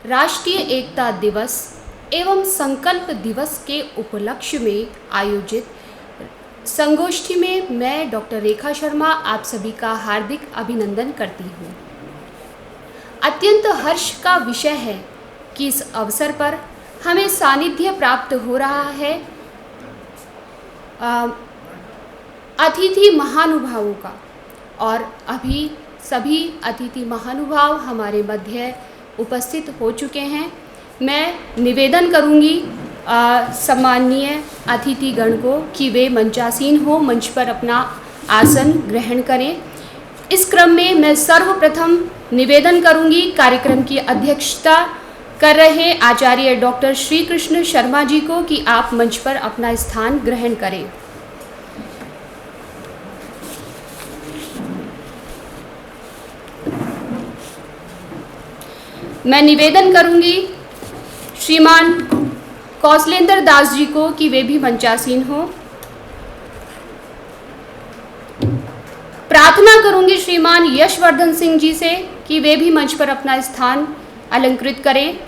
राष्ट्रीय एकता दिवस एवं संकल्प दिवस के उपलक्ष्य में आयोजित संगोष्ठी में मैं डॉक्टर रेखा शर्मा आप सभी का हार्दिक अभिनंदन करती हूँ। अत्यंत हर्ष का विषय है कि इस अवसर पर हमें सानिध्य प्राप्त हो रहा है अतिथि महानुभावों का, और अभी सभी अतिथि महानुभाव हमारे मध्य उपस्थित हो चुके हैं। मैं निवेदन करूंगी सम्माननीय अतिथिगण को कि वे मंचासीन हो, मंच पर अपना आसन ग्रहण करें। इस क्रम में मैं सर्वप्रथम निवेदन करूंगी कार्यक्रम की अध्यक्षता कर रहे आचार्य डॉक्टर श्री कृष्ण शर्मा जी को कि आप मंच पर अपना स्थान ग्रहण करें। मैं निवेदन करूंगी श्रीमान कौशलेंद्र दास जी को कि वे भी मंचासीन हो। प्रार्थना करूंगी श्रीमान यशवर्धन सिंह जी से कि वे भी मंच पर अपना स्थान अलंकृत करें।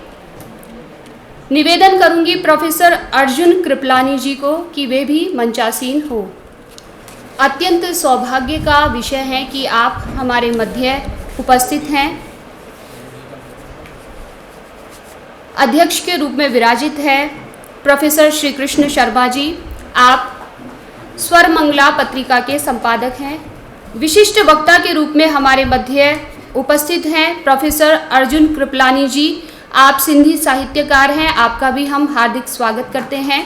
निवेदन करूंगी प्रोफेसर अर्जुन कृपलानी जी को कि वे भी मंचासीन हो। अत्यंत सौभाग्य का विषय है कि आप हमारे मध्य उपस्थित हैं। अध्यक्ष के रूप में विराजित है प्रोफेसर श्री कृष्ण शर्मा जी। आप स्वर मंगला पत्रिका के संपादक हैं। विशिष्ट वक्ता के रूप में हमारे मध्य उपस्थित हैं प्रोफेसर अर्जुन कृपलानी जी। आप सिंधी साहित्यकार हैं, आपका भी हम हार्दिक स्वागत करते हैं।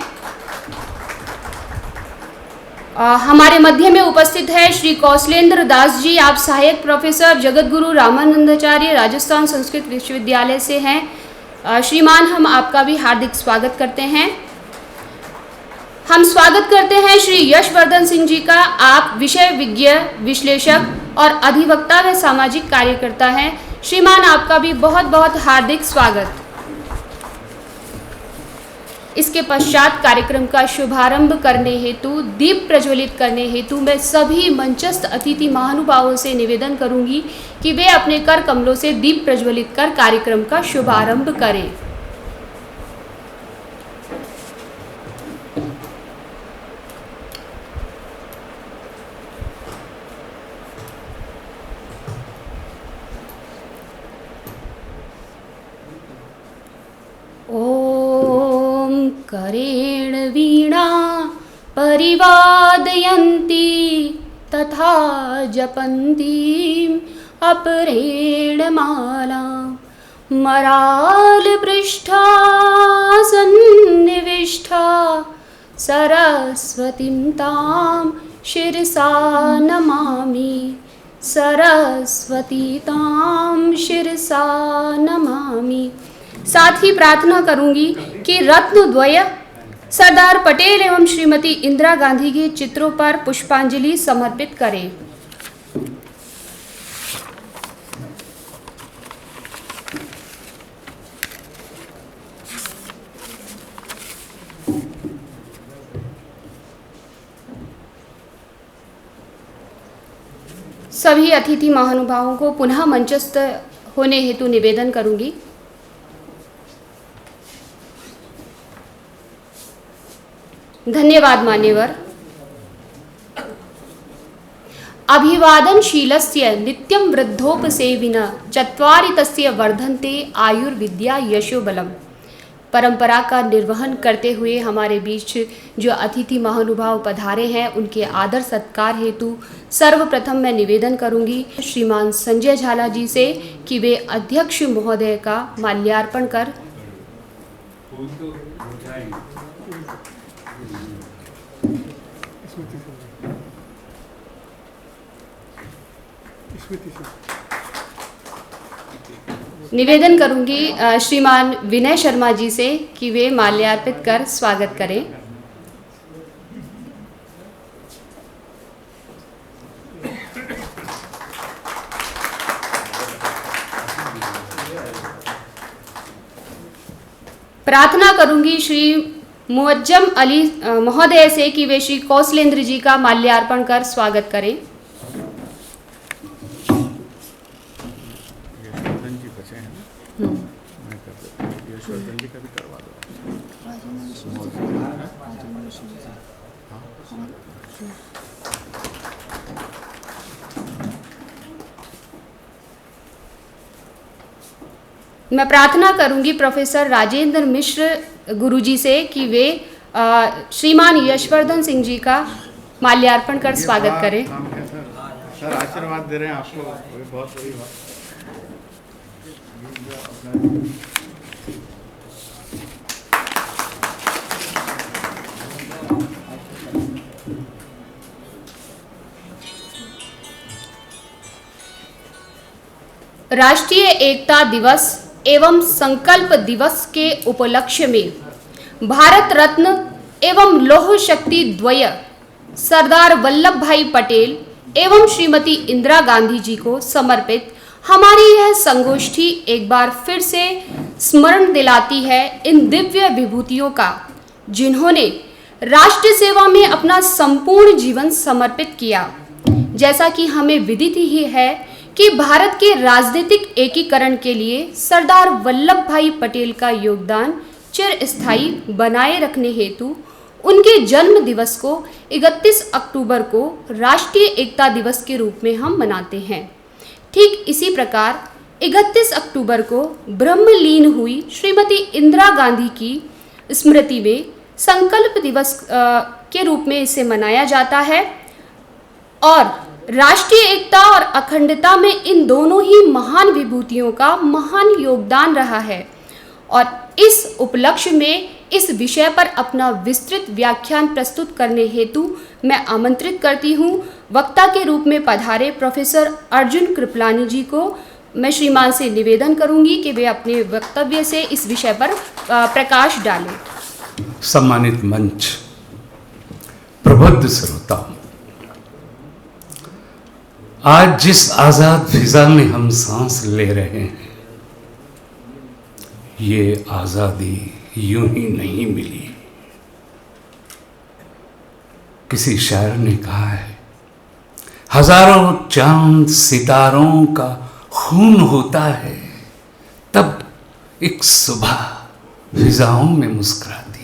हमारे मध्य में उपस्थित है श्री कौशलेंद्र दास जी। आप सहायक प्रोफेसर जगतगुरु रामानंदाचार्य राजस्थान संस्कृत विश्वविद्यालय से हैं। श्रीमान, हम आपका भी हार्दिक स्वागत करते हैं। हम स्वागत करते हैं श्री यशवर्धन सिंह जी का। आप विषय विज्ञ, विश्लेषक और अधिवक्ता व सामाजिक कार्यकर्ता हैं। श्रीमान, आपका भी बहुत बहुत हार्दिक स्वागत। इसके पश्चात कार्यक्रम का शुभारंभ करने हेतु, दीप प्रज्वलित करने हेतु मैं सभी मंचस्थ अतिथि महानुभावों से निवेदन करूंगी कि वे अपने कर कमलों से दीप प्रज्वलित कर कार्यक्रम का शुभारंभ करें। करेण वीणा परिवादयन्ती तथा जपन्ती अपरेण माला मरालपृष्ठा सन्निविष्टा सरस्वतीं तां शिरसा नमामि। सरस्वती तां शिरसा नमामि। साथ ही प्रार्थना करूंगी कि रत्नद्वय सरदार पटेल एवं श्रीमती इंदिरा गांधी के चित्रों पर पुष्पांजलि समर्पित करें। सभी अतिथि महानुभावों को पुनः मंचस्थ होने हेतु निवेदन करूंगी। धन्यवाद मान्यवर। अभिवादनशीलस्य नित्यं वृद्धोपसेविनः चत्वारि तस्य वर्धन्ते आयुर्विद्या यशोबलम्। परंपरा का निर्वहन करते हुए हमारे बीच जो अतिथि महानुभाव पधारे हैं, उनके आदर सत्कार हेतु सर्वप्रथम मैं निवेदन करूंगी श्रीमान संजय झाला जी से कि वे अध्यक्ष महोदय का माल्यार्पण कर निवेदन करूंगी श्रीमान विनय शर्मा जी से कि वे माल्यार्पित कर स्वागत करें। प्रार्थना करूंगी श्री मुअज्जम अली महोदय से कि वे श्री कौशलेंद्र जी का माल्यार्पण कर स्वागत करें। जी बचे हैं ना, मैं कर देता मैं प्रार्थना करूंगी प्रोफेसर राजेंद्र मिश्र गुरुजी से कि वे श्रीमान यशवर्धन सिंह जी का माल्यार्पण कर स्वागत करें। सर आशीर्वाद दे रहे हैं आपको, बहुत बड़ी बात। राष्ट्रीय एकता दिवस एवं संकल्प दिवस के उपलक्ष्य में भारत रत्न एवं लौह शक्ति द्वय सरदार वल्लभ भाई पटेल एवं श्रीमती इंदिरा गांधी जी को समर्पित हमारी यह संगोष्ठी एक बार फिर से स्मरण दिलाती है इन दिव्य विभूतियों का, जिन्होंने राष्ट्र सेवा में अपना संपूर्ण जीवन समर्पित किया। जैसा कि हमें विदित ही है कि भारत के राजनीतिक एकीकरण के लिए सरदार वल्लभ भाई पटेल का योगदान चिरस्थायी बनाए रखने हेतु उनके जन्म दिवस को 31 अक्टूबर को राष्ट्रीय एकता दिवस के रूप में हम मनाते हैं। ठीक इसी प्रकार 31 अक्टूबर को ब्रह्मलीन हुई श्रीमती इंदिरा गांधी की स्मृति में संकल्प दिवस के रूप में इसे मनाया जाता है और राष्ट्रीय एकता और अखंडता में इन दोनों ही महान विभूतियों का महान योगदान रहा है। और इस उपलक्ष्य में इस विषय पर अपना विस्तृत व्याख्यान प्रस्तुत करने हेतु मैं आमंत्रित करती हूँ वक्ता के रूप में पधारे प्रोफेसर अर्जुन कृपलानी जी को। मैं श्रीमान से निवेदन करूंगी कि वे अपने वक्तव्य से इस विषय पर प्रकाश डालें। सम्मानित मंच, प्रबुद्ध श्रोता, आज जिस आजाद फिजा में हम सांस ले रहे हैं, ये आजादी यूं ही नहीं मिली। किसी शायर ने कहा है, हजारों चांद सितारों का खून होता है, तब एक सुबह फिजाओं में मुस्कुराती है।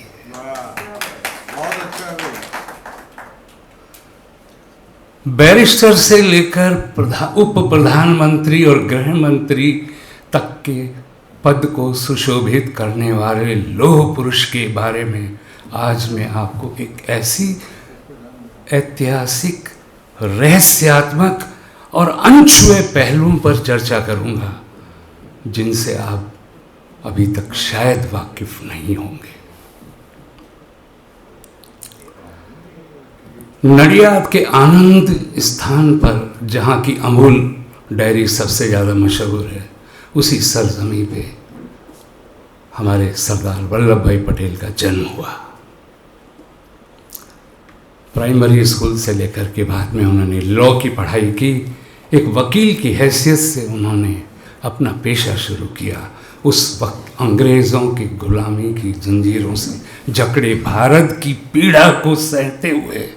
बैरिस्टर से लेकर उप प्रधानमंत्री और गृह मंत्री तक के पद को सुशोभित करने वाले लौह पुरुष के बारे में आज मैं आपको एक ऐसी ऐतिहासिक, रहस्यात्मक और अनछुए पहलुओं पर चर्चा करूंगा जिनसे आप अभी तक शायद वाकिफ नहीं होंगे। नडियाद के आनंद स्थान पर, जहाँ की अमूल डायरी सबसे ज़्यादा मशहूर है, उसी सरजमी पे हमारे सरदार वल्लभ भाई पटेल का जन्म हुआ। प्राइमरी स्कूल से लेकर के बाद में उन्होंने लॉ की पढ़ाई की। एक वकील की हैसियत से उन्होंने अपना पेशा शुरू किया। उस वक्त अंग्रेज़ों की गुलामी की जंजीरों से जकड़े भारत की पीड़ा को सहते हुए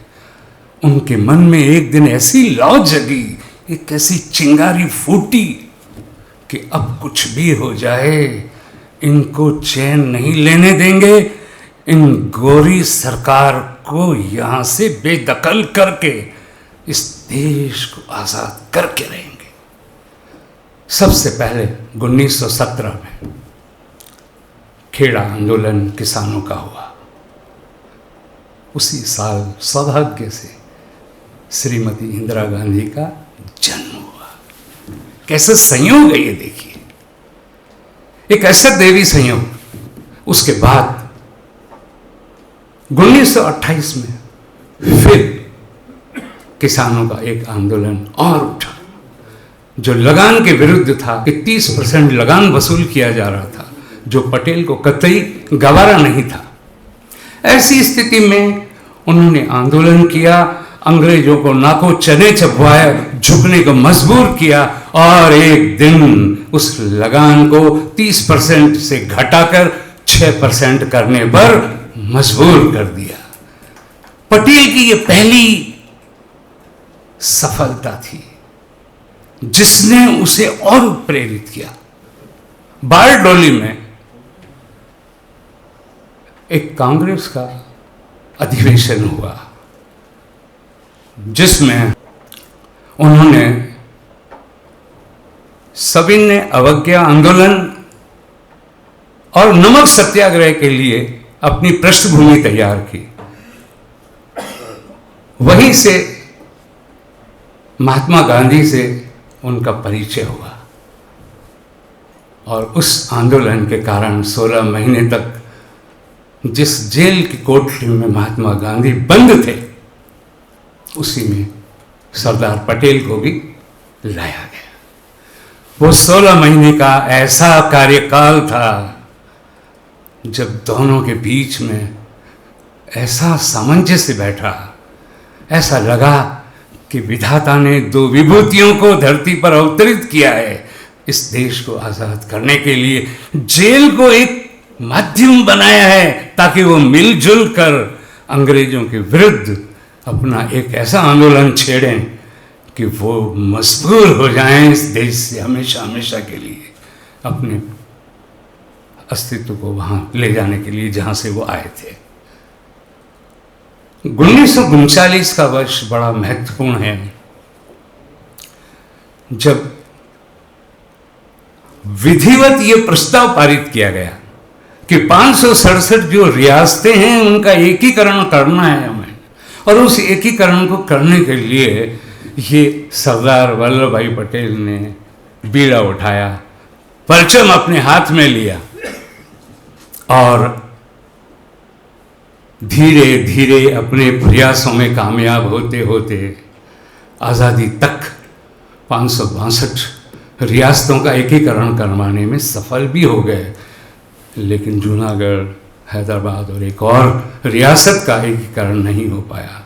उनके मन में एक दिन ऐसी लौ जगी, एक ऐसी चिंगारी फूटी कि अब कुछ भी हो जाए, इनको चैन नहीं लेने देंगे। इन गोरी सरकार को यहाँ से बेदखल करके इस देश को आज़ाद करके रहेंगे। सबसे पहले 1917 में खेड़ा आंदोलन किसानों का हुआ। उसी साल सौभाग्य से श्रीमती इंदिरा गांधी का जन्म हुआ। कैसे संयोग है ये देखिए, एक ऐसा देवी संयोग। उसके बाद 1928 में फिर किसानों का एक आंदोलन और उठा, जो लगान के विरुद्ध था कि 30% लगान वसूल किया जा रहा था, जो पटेल को कतई गवारा नहीं था। ऐसी स्थिति में उन्होंने आंदोलन किया, अंग्रेजों को नाको चने चबवाया, झुकने को मजबूर किया और एक दिन उस लगान को 30% से घटाकर 6% करने पर मजबूर कर दिया। पटेल की ये पहली सफलता थी जिसने उसे और प्रेरित किया। बारडोली में एक कांग्रेस का अधिवेशन हुआ जिसमें उन्होंने सविनय अवज्ञा आंदोलन और नमक सत्याग्रह के लिए अपनी पृष्ठभूमि तैयार की। वहीं से महात्मा गांधी से उनका परिचय हुआ और उस आंदोलन के कारण 16 महीने तक जिस जेल की कोठरी में महात्मा गांधी बंद थे, उसी में सरदार पटेल को भी लाया गया। वो 16 महीने का ऐसा कार्यकाल था जब दोनों के बीच में ऐसा सामंजस्य बैठा, ऐसा लगा कि विधाता ने दो विभूतियों को धरती पर अवतरित किया है इस देश को आज़ाद करने के लिए। जेल को एक माध्यम बनाया है ताकि वो मिलजुल कर अंग्रेजों के विरुद्ध अपना एक ऐसा आंदोलन छेड़ें कि वो मजबूर हो जाएं इस देश से हमेशा हमेशा के लिए अपने अस्तित्व को वहाँ ले जाने के लिए जहाँ से वो आए थे। 1939 का वर्ष बड़ा महत्वपूर्ण है, जब विधिवत ये प्रस्ताव पारित किया गया कि 567 जो रियासतें हैं उनका एकीकरण करना है हमें, और उस एकीकरण को करने के लिए ये सरदार वल्लभ भाई पटेल ने बीड़ा उठाया, परचम अपने हाथ में लिया और धीरे धीरे अपने प्रयासों में कामयाब होते होते आज़ादी तक 562 रियासतों का एकीकरण करवाने में सफल भी हो गए। लेकिन जूनागढ़, हैदराबाद और एक और रियासत का एकीकरण नहीं हो पाया।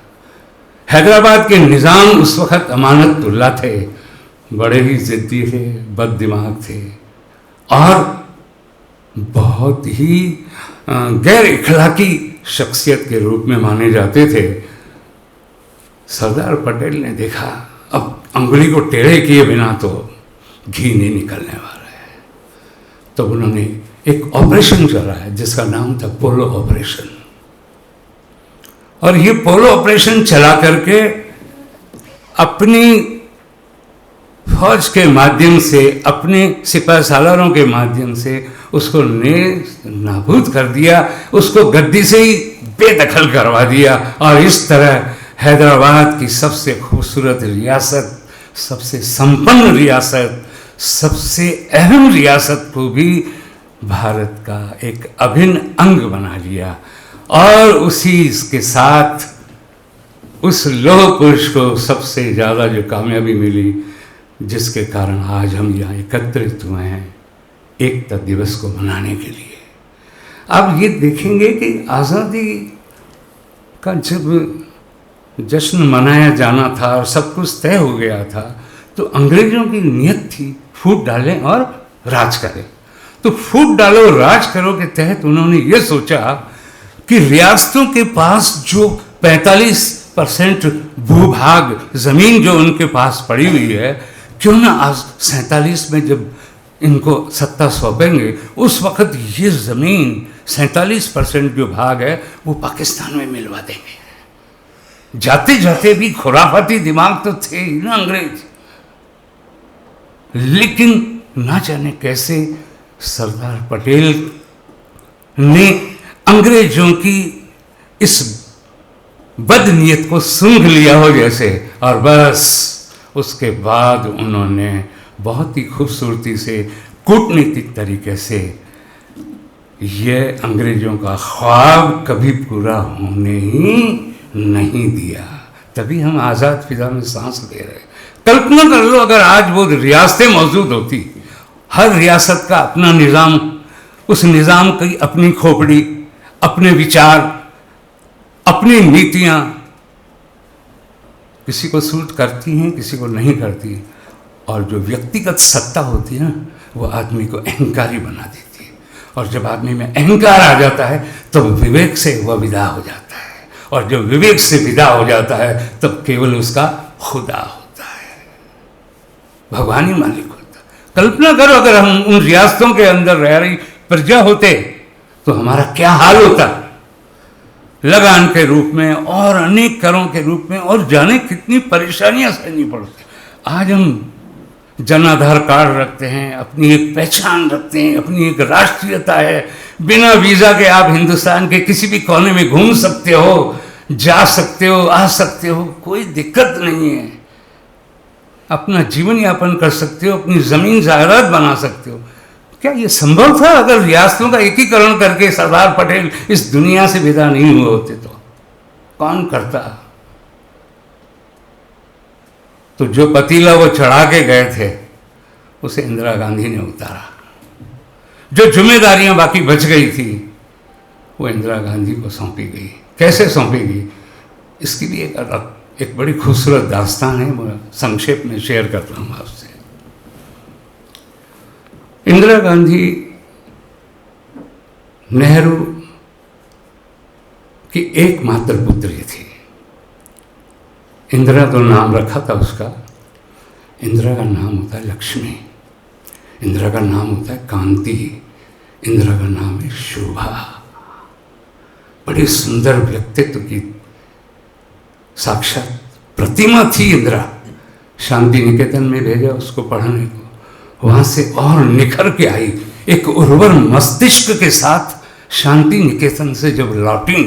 हैदराबाद के निज़ाम उस वक़्त अमानतुल्लाह थे, बड़े ही ज़िद्दी थे, बददिमाग थे और बहुत ही गैर इखलाकी शख्सियत के रूप में माने जाते थे। सरदार पटेल ने देखा अब अंगुली को टेढ़े किए बिना तो घी नहीं निकलने वाला है, तो उन्होंने एक ऑपरेशन चलाया जिसका नाम था पोलो ऑपरेशन। और ये पोलो ऑपरेशन चला करके अपनी फौज के माध्यम से, अपने सिपह सालारों के माध्यम से उसको नाबूद कर दिया, उसको गद्दी से ही बेदखल करवा दिया। और इस तरह हैदराबाद की सबसे खूबसूरत रियासत, सबसे संपन्न रियासत, सबसे अहम रियासत को भी भारत का एक अभिन्न अंग बना लिया। और उसी के साथ उस लौह पुरुष को सबसे ज़्यादा जो कामयाबी मिली, जिसके कारण आज हम यहाँ एकत्रित हुए हैं एकता दिवस को मनाने के लिए। अब ये देखेंगे कि आज़ादी का जब जश्न मनाया जाना था और सब कुछ तय हो गया था, तो अंग्रेज़ों की नीयत थी फूट डालें और राज करें। तो फूट डालो राज करो के तहत उन्होंने ये सोचा कि रियासतों के पास जो 45% भूभाग ज़मीन जो उनके पास पड़ी हुई है, क्यों ना आज 47 में जब इनको सत्ता सौंपेंगे उस वक़्त ये ज़मीन 47% जो भाग है वो पाकिस्तान में मिलवा देंगे। जाते जाते भी खुराफाती दिमाग तो थे ही ना अंग्रेज, लेकिन ना जाने कैसे सरदार पटेल ने अंग्रेजों की इस बदनीयत को सूंघ लिया हो जैसे, और बस उसके बाद उन्होंने बहुत ही खूबसूरती से कूटनीतिक तरीके से ये अंग्रेजों का ख्वाब कभी पूरा होने ही नहीं दिया। तभी हम आज़ाद फिजा में सांस ले रहे। कल्पना कर लो अगर आज वो रियासतें मौजूद होती, हर रियासत का अपना निज़ाम, उस निज़ाम की अपनी खोपड़ी, अपने विचार, अपनी नीतियाँ, किसी को सूट करती हैं, किसी को नहीं करती। और जो व्यक्तिगत सत्ता होती है ना, वो आदमी को अहंकारी बना देती है। और जब आदमी में अहंकार आ जाता है तो विवेक से वह विदा हो जाता है, और जब विवेक से विदा हो जाता है तब केवल उसका खुदा होता है, भगवान ही मालिक होता है। कल्पना करो अगर हम उन रियासतों के अंदर रह रही प्रजा होते तो हमारा क्या हाल होता, लगान के रूप में और अनेक करों के रूप में, और जाने कितनी परेशानियां सहनी पड़ती। आज हम जन आधार कार्ड रखते हैं, अपनी एक पहचान रखते हैं, अपनी एक राष्ट्रीयता है। बिना वीज़ा के आप हिंदुस्तान के किसी भी कोने में घूम सकते हो, जा सकते हो, आ सकते हो, कोई दिक्कत नहीं है। अपना जीवन यापन कर सकते हो, अपनी ज़मीन जायदाद बना सकते हो। क्या ये संभव था अगर रियासतों का एकीकरण करके सरदार पटेल इस दुनिया से विदा नहीं हुए होते तो? कौन करता? तो जो पतीला वो चढ़ा के गए थे उसे इंदिरा गांधी ने उतारा। जो जिम्मेदारियां बाकी बच गई थी वो इंदिरा गांधी को सौंपी गई। कैसे सौंपी गई इसकी भी एक बड़ी खूबसूरत दास्तान है, मैं संक्षेप में शेयर करता हूँ आपसे। इंदिरा गांधी नेहरू की एकमात्र पुत्री थी। इंदिरा तो नाम रखा था उसका। इंदिरा का नाम होता है लक्ष्मी, इंदिरा का नाम होता है कांति, इंदिरा का नाम है शोभा। बड़ी सुंदर व्यक्तित्व की साक्षात प्रतिमा थी इंदिरा। शांति निकेतन में भेजा उसको पढ़ने को, वहाँ से और निखर के आई। एक उर्वर मस्तिष्क के साथ शांति निकेतन से जब लौटी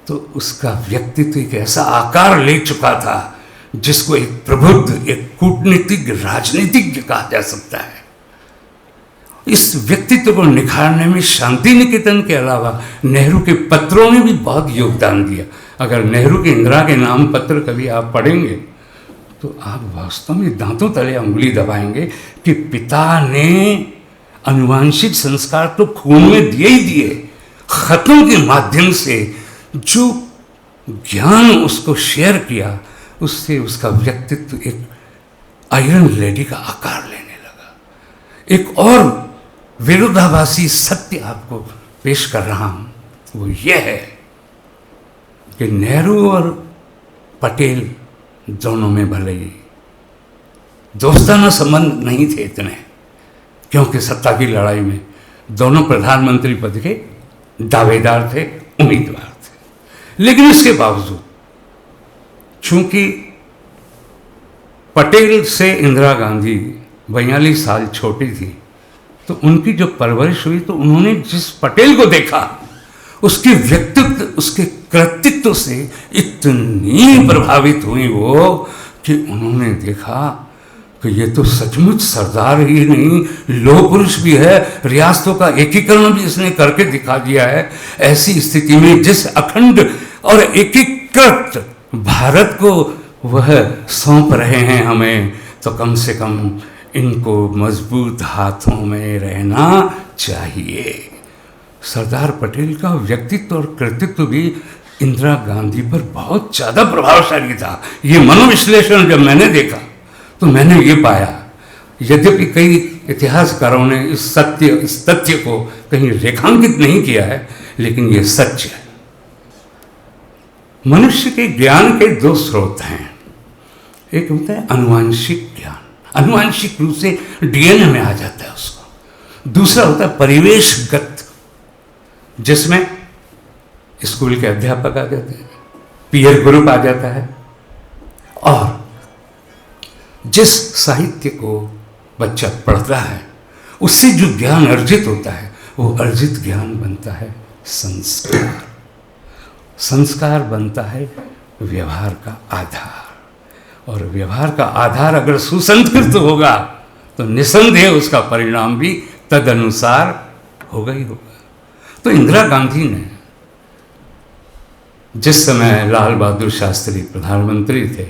तो उसका व्यक्तित्व एक ऐसा आकार ले चुका था जिसको एक प्रबुद्ध, एक कूटनीतिज्ञ, राजनीतिज्ञ कहा जा सकता है। इस व्यक्तित्व को निखारने में शांति निकेतन के अलावा नेहरू के पत्रों ने भी बहुत योगदान दिया। अगर नेहरू के इंदिरा के नाम पत्र कभी आप पढ़ेंगे तो आप वास्तव में दांतों तले उंगली दबाएंगे कि पिता ने अनुवांशिक संस्कार तो खून में दिए ही दिए, खतों के माध्यम से जो ज्ञान उसको शेयर किया उससे उसका व्यक्तित्व एक आयरन लेडी का आकार लेने लगा। एक और विरोधाभासी सत्य आपको पेश कर रहा हूं, वो ये है कि नेहरू और पटेल दोनों में भले ही दोस्ताना संबंध नहीं थे इतने, क्योंकि सत्ता की लड़ाई में दोनों प्रधानमंत्री पद के दावेदार थे, उम्मीदवार थे। लेकिन इसके बावजूद चूंकि पटेल से इंदिरा गांधी 42 साल छोटी थी तो उनकी जो परवरिश हुई तो उन्होंने जिस पटेल को देखा उसके व्यक्तित्व, उसके कृतित्व से इतनी प्रभावित हुई वो कि उन्होंने देखा कि ये तो सचमुच सरदार ही नहीं, लोह पुरुष भी है, रियासतों का एकीकरण भी इसने करके दिखा दिया है। ऐसी स्थिति में जिस अखंड और एकीकृत भारत को वह सौंप रहे हैं हमें, तो कम से कम इनको मजबूत हाथों में रहना चाहिए। सरदार पटेल का व्यक्तित्व और कृतित्व भी इंदिरा गांधी पर बहुत ज़्यादा प्रभावशाली था। ये मनोविश्लेषण जब मैंने देखा तो मैंने ये पाया, यद्यपि कई इतिहासकारों ने इस तथ्य को कहीं रेखांकित नहीं किया है, लेकिन ये सच है। मनुष्य के ज्ञान के दो स्रोत हैं। एक होता है अनुवांशिक ज्ञान, अनुवांशिक रूप से डीएनए में आ जाता है उसको। दूसरा होता है परिवेशगत, जिसमें स्कूल के अध्यापक आ जाते हैं, पीयर ग्रुप आ जाता है, और जिस साहित्य को बच्चा पढ़ता है उससे जो ज्ञान अर्जित होता है वो अर्जित ज्ञान बनता है संस्कार। संस्कार बनता है व्यवहार का आधार, और व्यवहार का आधार अगर सुसंस्कृत होगा तो निसंदेह उसका परिणाम भी तदनुसार होगा ही होगा। तो इंदिरा गांधी ने जिस समय लाल बहादुर शास्त्री प्रधानमंत्री थे,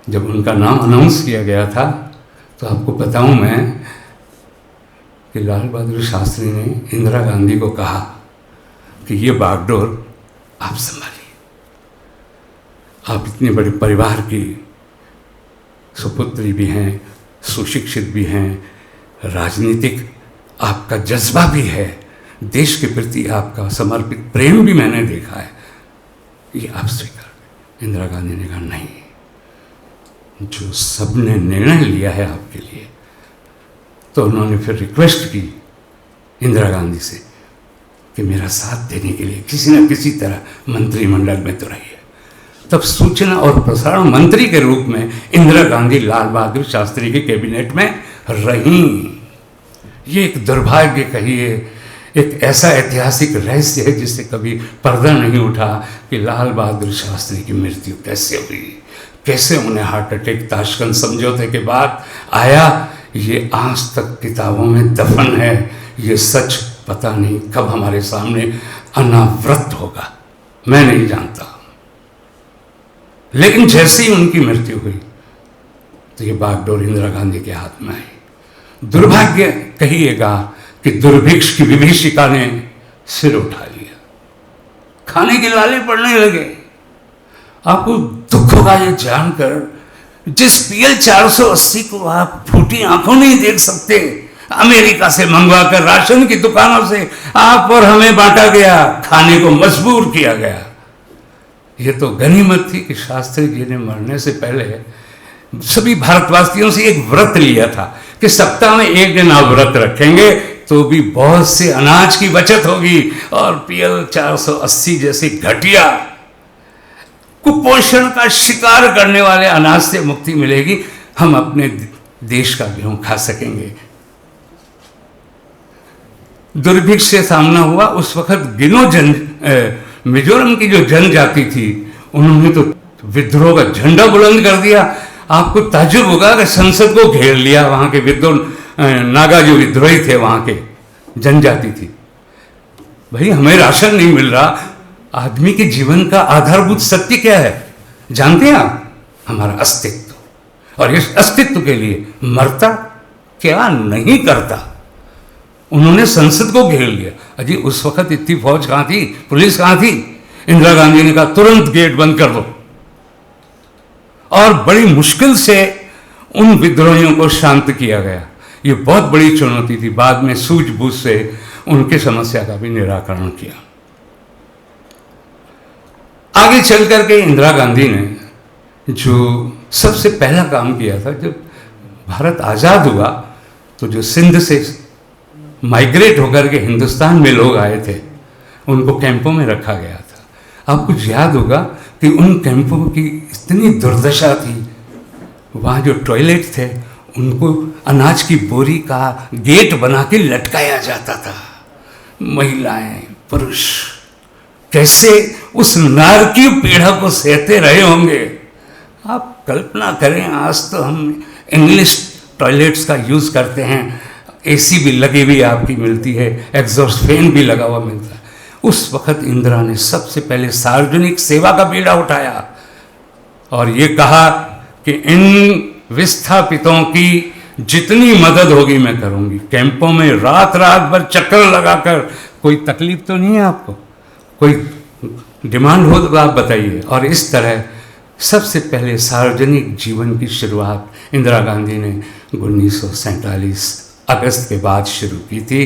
जब उनका नाम अनाउंस किया गया था तो आपको बताऊं मैं कि लाल बहादुर शास्त्री ने इंदिरा गांधी को कहा कि ये बागडोर आप संभालिए, आप इतने बड़े परिवार की सुपुत्री भी हैं, सुशिक्षित भी हैं, राजनीतिक आपका जज्बा भी है, देश के प्रति आपका समर्पित प्रेम भी मैंने देखा है, ये आप स्वीकार। इंदिरा गांधी ने कहा नहीं, जो सबने निर्णय लिया है आपके लिए। तो उन्होंने फिर रिक्वेस्ट की इंदिरा गांधी से कि मेरा साथ देने के लिए किसी न किसी तरह मंत्रिमंडल में तो रहिए। तब सूचना और प्रसारण मंत्री के रूप में इंदिरा गांधी लाल बहादुर शास्त्री के कैबिनेट में रहीं। ये एक दुर्भाग्य कहिए, एक ऐसा ऐतिहासिक रहस्य है जिससे कभी पर्दा नहीं उठा कि लाल बहादुर शास्त्री की मृत्यु कैसे हुई, कैसे उन्हें हार्ट अटैक ताशकंद समझौते के बाद आया। ये आज तक किताबों में दफन है। ये सच पता नहीं कब हमारे सामने अनावृत होगा, मैं नहीं जानता। लेकिन जैसे ही उनकी मृत्यु हुई तो ये बागडोर इंदिरा गांधी के हाथ में आई। दुर्भाग्य कहिएगा कि दुर्भिक्ष की विभीषिका ने सिर उठा लिया, खाने के लाले पड़ने लगे। आपको दुख होगा ये जानकर, जिस PL 480 को आप फूटी आंखों नहीं देख सकते, अमेरिका से मंगवाकर राशन की दुकानों से आप और हमें बांटा गया, खाने को मजबूर किया गया। ये तो गनीमत थी कि शास्त्री जी ने मरने से पहले सभी भारतवासियों से एक व्रत लिया था कि सप्ताह में एक दिन आप व्रत रखेंगे तो भी बहुत से अनाज की बचत होगी और PL 480 जैसी घटिया कुपोषण का शिकार करने वाले अनाज से मुक्ति मिलेगी। हम अपने देश का गेहूं खा सकेंगे। दुर्भिक्ष से सामना हुआ उस वक्त मिजोरम की जो जनजाति थी उन्होंने तो विद्रोह का झंडा बुलंद कर दिया। आपको ताज्जुब होगा कि संसद को घेर लिया। वहां के नागा जो विद्रोही थे वहां के जनजाति थी। भाई हमें राशन नहीं मिल रहा। आदमी के जीवन का आधारभूत सत्य क्या है जानते हैं आप? हमारा अस्तित्व। और इस अस्तित्व के लिए मरता क्या नहीं करता। उन्होंने संसद को घेर लिया। अजी उस वक्त इतनी फौज कहाँ थी, पुलिस कहाँ थी? इंदिरा गांधी ने कहा तुरंत गेट बंद कर दो और बड़ी मुश्किल से उन विद्रोहियों को शांत किया गया। ये बहुत बड़ी चुनौती थी। बाद में सूझबूझ से उनकी समस्या का भी निराकरण किया। आगे चल करके इंदिरा गांधी ने जो सबसे पहला काम किया था, जब भारत आज़ाद हुआ तो जो सिंध से माइग्रेट होकर के हिंदुस्तान में लोग आए थे उनको कैंपों में रखा गया था। आपको याद होगा कि उन कैंपों की इतनी दुर्दशा थी। वहाँ जो टॉयलेट थे उनको अनाज की बोरी का गेट बना के लटकाया जाता था। महिलाएं पुरुष कैसे उस नारकीय पीड़ा को सहते रहे होंगे आप कल्पना करें। आज तो हम इंग्लिश टॉयलेट्स का यूज़ करते हैं, AC भी लगी हुई आपकी मिलती है, एग्जॉस्ट फैन भी लगा हुआ मिलता है। उस वक्त इंदिरा ने सबसे पहले सार्वजनिक सेवा का बीड़ा उठाया और ये कहा कि इन विस्थापितों की जितनी मदद होगी मैं करूंगी। कैंपों में रात रात भर चक्कर लगाकर, कोई तकलीफ तो नहीं है आपको, कोई डिमांड हो तो आप बताइए। और इस तरह सबसे पहले सार्वजनिक जीवन की शुरुआत इंदिरा गांधी ने 1947 अगस्त के बाद शुरू की थी।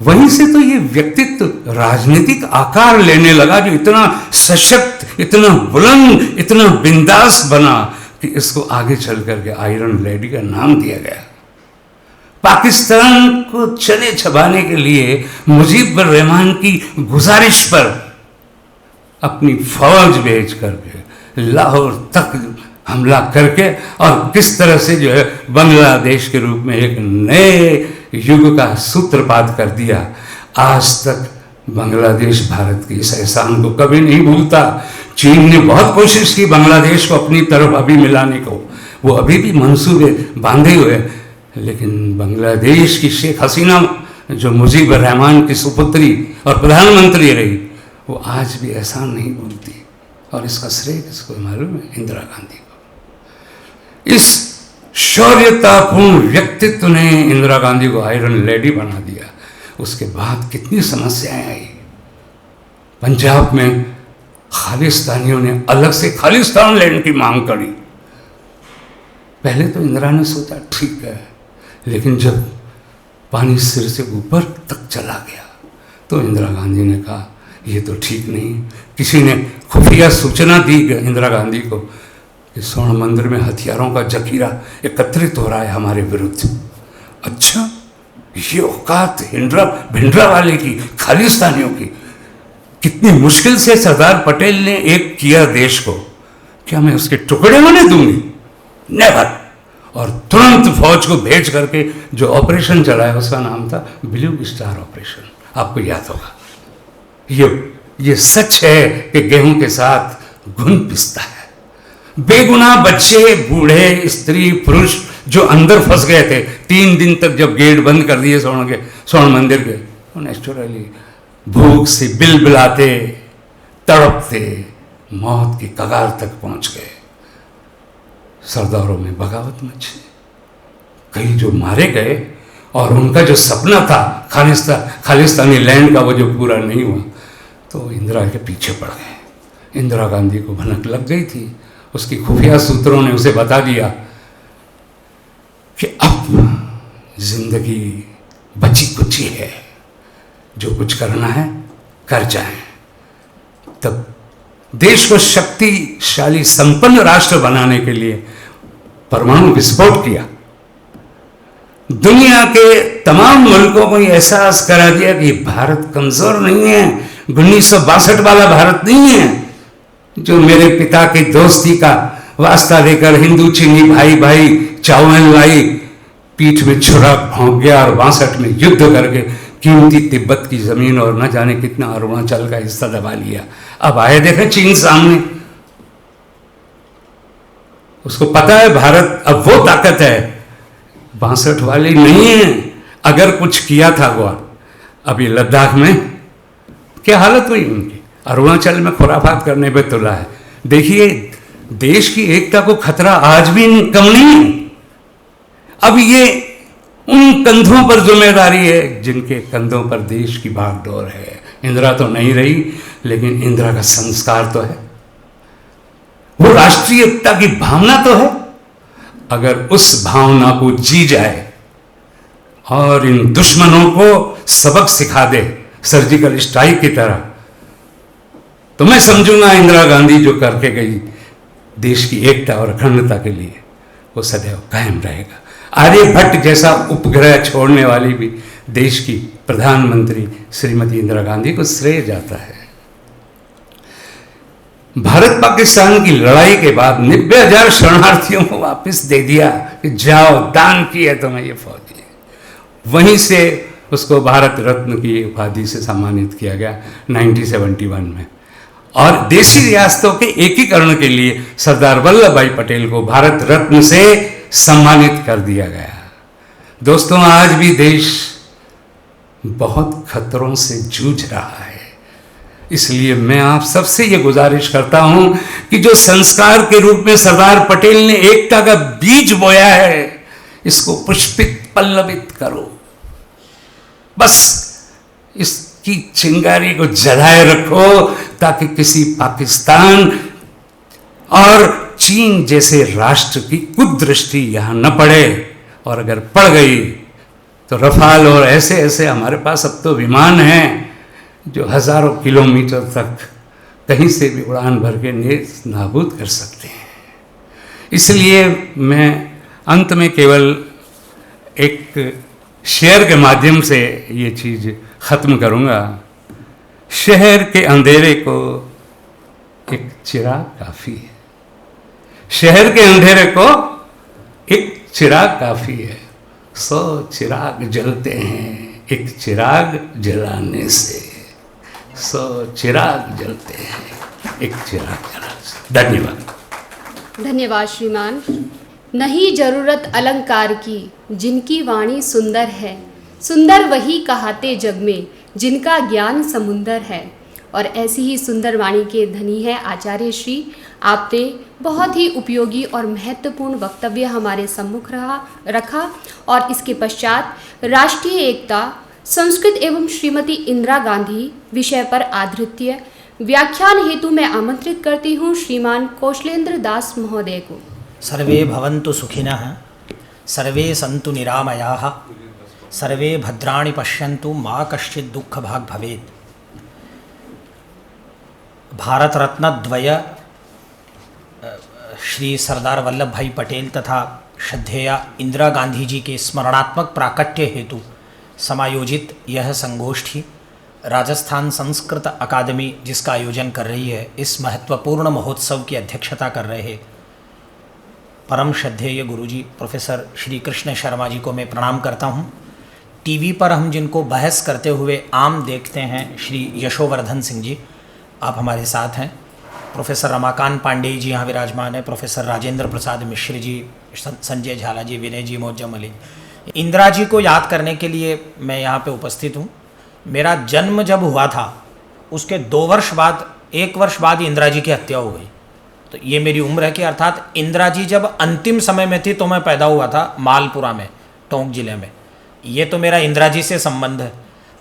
वहीं से तो ये व्यक्तित्व राजनीतिक आकार लेने लगा, जो इतना सशक्त, इतना बुलंद, इतना बिंदास बना कि इसको आगे चल करके आयरन लेडी का नाम दिया गया। पाकिस्तान को चले छबाने के लिए मुजीबुर रहमान की गुजारिश पर अपनी फौज भेज करके लाहौर तक हमला करके और किस तरह से जो है बांग्लादेश के रूप में एक नए युग का सूत्रपात कर दिया। आज तक बांग्लादेश भारत के इस एहसान को कभी नहीं भूलता। चीन ने बहुत कोशिश की बांग्लादेश को अपनी तरफ अभी मिलाने को, वो अभी भी मंसूबे बांधे हुए, लेकिन बांग्लादेश की शेख हसीना जो मुजीबुर रहमान की सुपुत्री और प्रधानमंत्री रही, वो आज भी एहसान नहीं भूलती। और इसका श्रेय किसको मालूम है? इंदिरा गांधी को। इस शौर्यतापूर्ण व्यक्तित्व ने इंदिरा गांधी को आयरन लेडी बना दिया। उसके बाद कितनी समस्याएं आई। पंजाब में खालिस्तानियों ने अलग से खालिस्तान लैंड की मांग करी। पहले तो इंदिरा ने सोचा ठीक है, लेकिन जब पानी सिर से ऊपर तक चला गया तो इंदिरा गांधी ने कहा ये तो ठीक नहीं। किसी ने खुफिया सूचना दी इंदिरा गांधी को कि स्वर्ण मंदिर में हथियारों का जखीरा एकत्रित हो रहा है हमारे विरुद्ध। अच्छा, ये औकात भिंडरा वाले की, खालिस्तानियों की, कितनी मुश्किल से सरदार पटेल ने एक किया देश को, क्या मैं उसके टुकड़े होने दूंगी? नेवर। और तुरंत फौज को भेज करके जो ऑपरेशन चलाया उसका नाम था ब्लू स्टार ऑपरेशन, आपको याद होगा। ये सच है कि गेहूं के साथ घुन पिसता है। बेगुनाह बच्चे, बूढ़े, स्त्री, पुरुष जो अंदर फंस गए थे 3 दिन तक, जब गेट बंद कर दिए स्वर्ण मंदिर के, वो नेचुरली भूख से बिलबिलाते, तड़पते, मौत की कगार तक पहुंच गए। सरदारों में बगावत मची, कई जो मारे गए, और उनका जो सपना था खालिस्तानी लैंड का, वो जो पूरा नहीं हुआ, तो इंदिरा के पीछे पड़ गए। इंदिरा गांधी को भनक लग गई थी, उसकी खुफिया सूत्रों ने उसे बता दिया कि अब जिंदगी बची कुची है, जो कुछ करना है कर जाएं। तब देश को शक्तिशाली संपन्न राष्ट्र बनाने के लिए परमाणु विस्फोट किया। दुनिया के तमाम मुल्कों को यह एहसास करा दिया कि भारत कमजोर नहीं है, 1962 वाला भारत नहीं है, जो मेरे पिता की दोस्ती का वास्ता देकर हिंदू चीनी भाई भाई चावल लाई पीठ में छुरा भोंक गया और 62 में युद्ध करके कीमती तिब्बत की जमीन और न जाने कितना अरुणाचल का हिस्सा दबा लिया। अब आए देखें चीन सामने, उसको पता है भारत अब वो ताकत है, 62 वाली नहीं है। अगर कुछ किया था वो, अभी लद्दाख में क्या हालत हुई उनकी, अरुणाचल में खुराफात करने पे तुला है। देखिए, देश की एकता को खतरा आज भी कम नहीं है। अब ये उन कंधों पर जिम्मेदारी है जिनके कंधों पर देश की भागदौड़ है। इंदिरा तो नहीं रही, लेकिन इंदिरा का संस्कार तो है, वो राष्ट्रीयता की भावना तो है। अगर उस भावना को जी जाए और इन दुश्मनों को सबक सिखा दे सर्जिकल स्ट्राइक की तरह, तो मैं समझूंगा इंदिरा गांधी जो करके गई देश की एकता और अखंडता के लिए, वो सदैव कायम रहेगा। आर्यभट्ट जैसा उपग्रह छोड़ने वाली भी देश की प्रधानमंत्री श्रीमती इंदिरा गांधी को श्रेय जाता है। भारत पाकिस्तान की लड़ाई के बाद 90,000 शरणार्थियों को वापस दे दिया कि जाओ, दान की है तुम्हें ये फौजी। वहीं से उसको भारत रत्न की उपाधि से सम्मानित किया गया 1971 में। और देशी रियासतों के एकीकरण के लिए सरदार वल्लभ भाई पटेल को भारत रत्न से सम्मानित कर दिया गया। दोस्तों, आज भी देश बहुत खतरों से जूझ रहा है, इसलिए मैं आप सबसे ये गुजारिश करता हूं कि जो संस्कार के रूप में सरदार पटेल ने एकता का बीज बोया है, इसको पुष्पित पल्लवित करो। बस इसकी चिंगारी को जलाए रखो, ताकि किसी पाकिस्तान और चीन जैसे राष्ट्र की कुदृष्टि यहां न पड़े। और अगर पड़ गई तो रफाल और ऐसे ऐसे हमारे पास अब तो विमान हैं जो हजारों किलोमीटर तक कहीं से भी उड़ान भर के नेस्त नाबूद कर सकते हैं। इसलिए मैं अंत में केवल एक शेर के माध्यम से ये चीज़ ख़त्म करूँगा। शहर के अंधेरे को एक चिराग काफ़ी है, शहर के अंधेरे को एक चिराग काफ़ी है। 100 चिराग जलते हैं एक चिराग जलाने से, 100 चिराग जलते हैं एक चिराग जलाने से। धन्यवाद। धन्यवाद श्रीमान। नहीं जरूरत अलंकार की जिनकी वाणी सुंदर है, सुंदर वही कहाते जग में जिनका ज्ञान समुंदर है। और ऐसी ही सुंदर वाणी के धनी है आचार्य श्री। आपने बहुत ही उपयोगी और महत्वपूर्ण वक्तव्य हमारे सम्मुख रखा और इसके पश्चात राष्ट्रीय एकता, संस्कृत एवं श्रीमती इंदिरा गांधी विषय पर आधारित व्याख्यान हेतु मैं आमंत्रित करती हूँ श्रीमान कौशलेंद्र दास महोदय को। सर्वे भवन्तु सुखिनः, सर्वे सन्तु निरामयाः, सर्वे भद्राणि पश्यन्तु मा कश्चित् दुःखभाग् भवेत्। भारत रत्न द्वय श्री सरदार वल्लभ भाई पटेल तथा श्रद्धेया इंदिरा गांधी जी के स्मरणात्मक प्राकट्य हेतु समायोजित यह संगोष्ठी राजस्थान संस्कृत अकादमी जिसका आयोजन कर रही है, इस महत्वपूर्ण महोत्सव की अध्यक्षता कर रहे हैं परम श्रद्धेय गुरुजी प्रोफेसर श्री कृष्ण शर्मा जी को मैं प्रणाम करता हूँ। टीवी पर हम जिनको बहस करते हुए आम देखते हैं, श्री यशोवर्धन सिंह जी आप हमारे साथ हैं, प्रोफेसर रमाकांत पांडे जी यहाँ विराजमान है, प्रोफेसर राजेंद्र प्रसाद मिश्र जी, संजय झाला जी, विनय जी, मोज्जम अली। इंदिरा जी को याद करने के लिए मैं यहाँ पे उपस्थित हूँ। मेरा जन्म जब हुआ था उसके 2 वर्ष बाद, 1 वर्ष बाद इंदिरा जी की हत्या हो गई। तो ये मेरी उम्र है कि अर्थात इंदिरा जी जब अंतिम समय में थी तो मैं पैदा हुआ था मालपुरा में, टोंक जिले में। ये तो मेरा इंदिरा जी से संबंध है।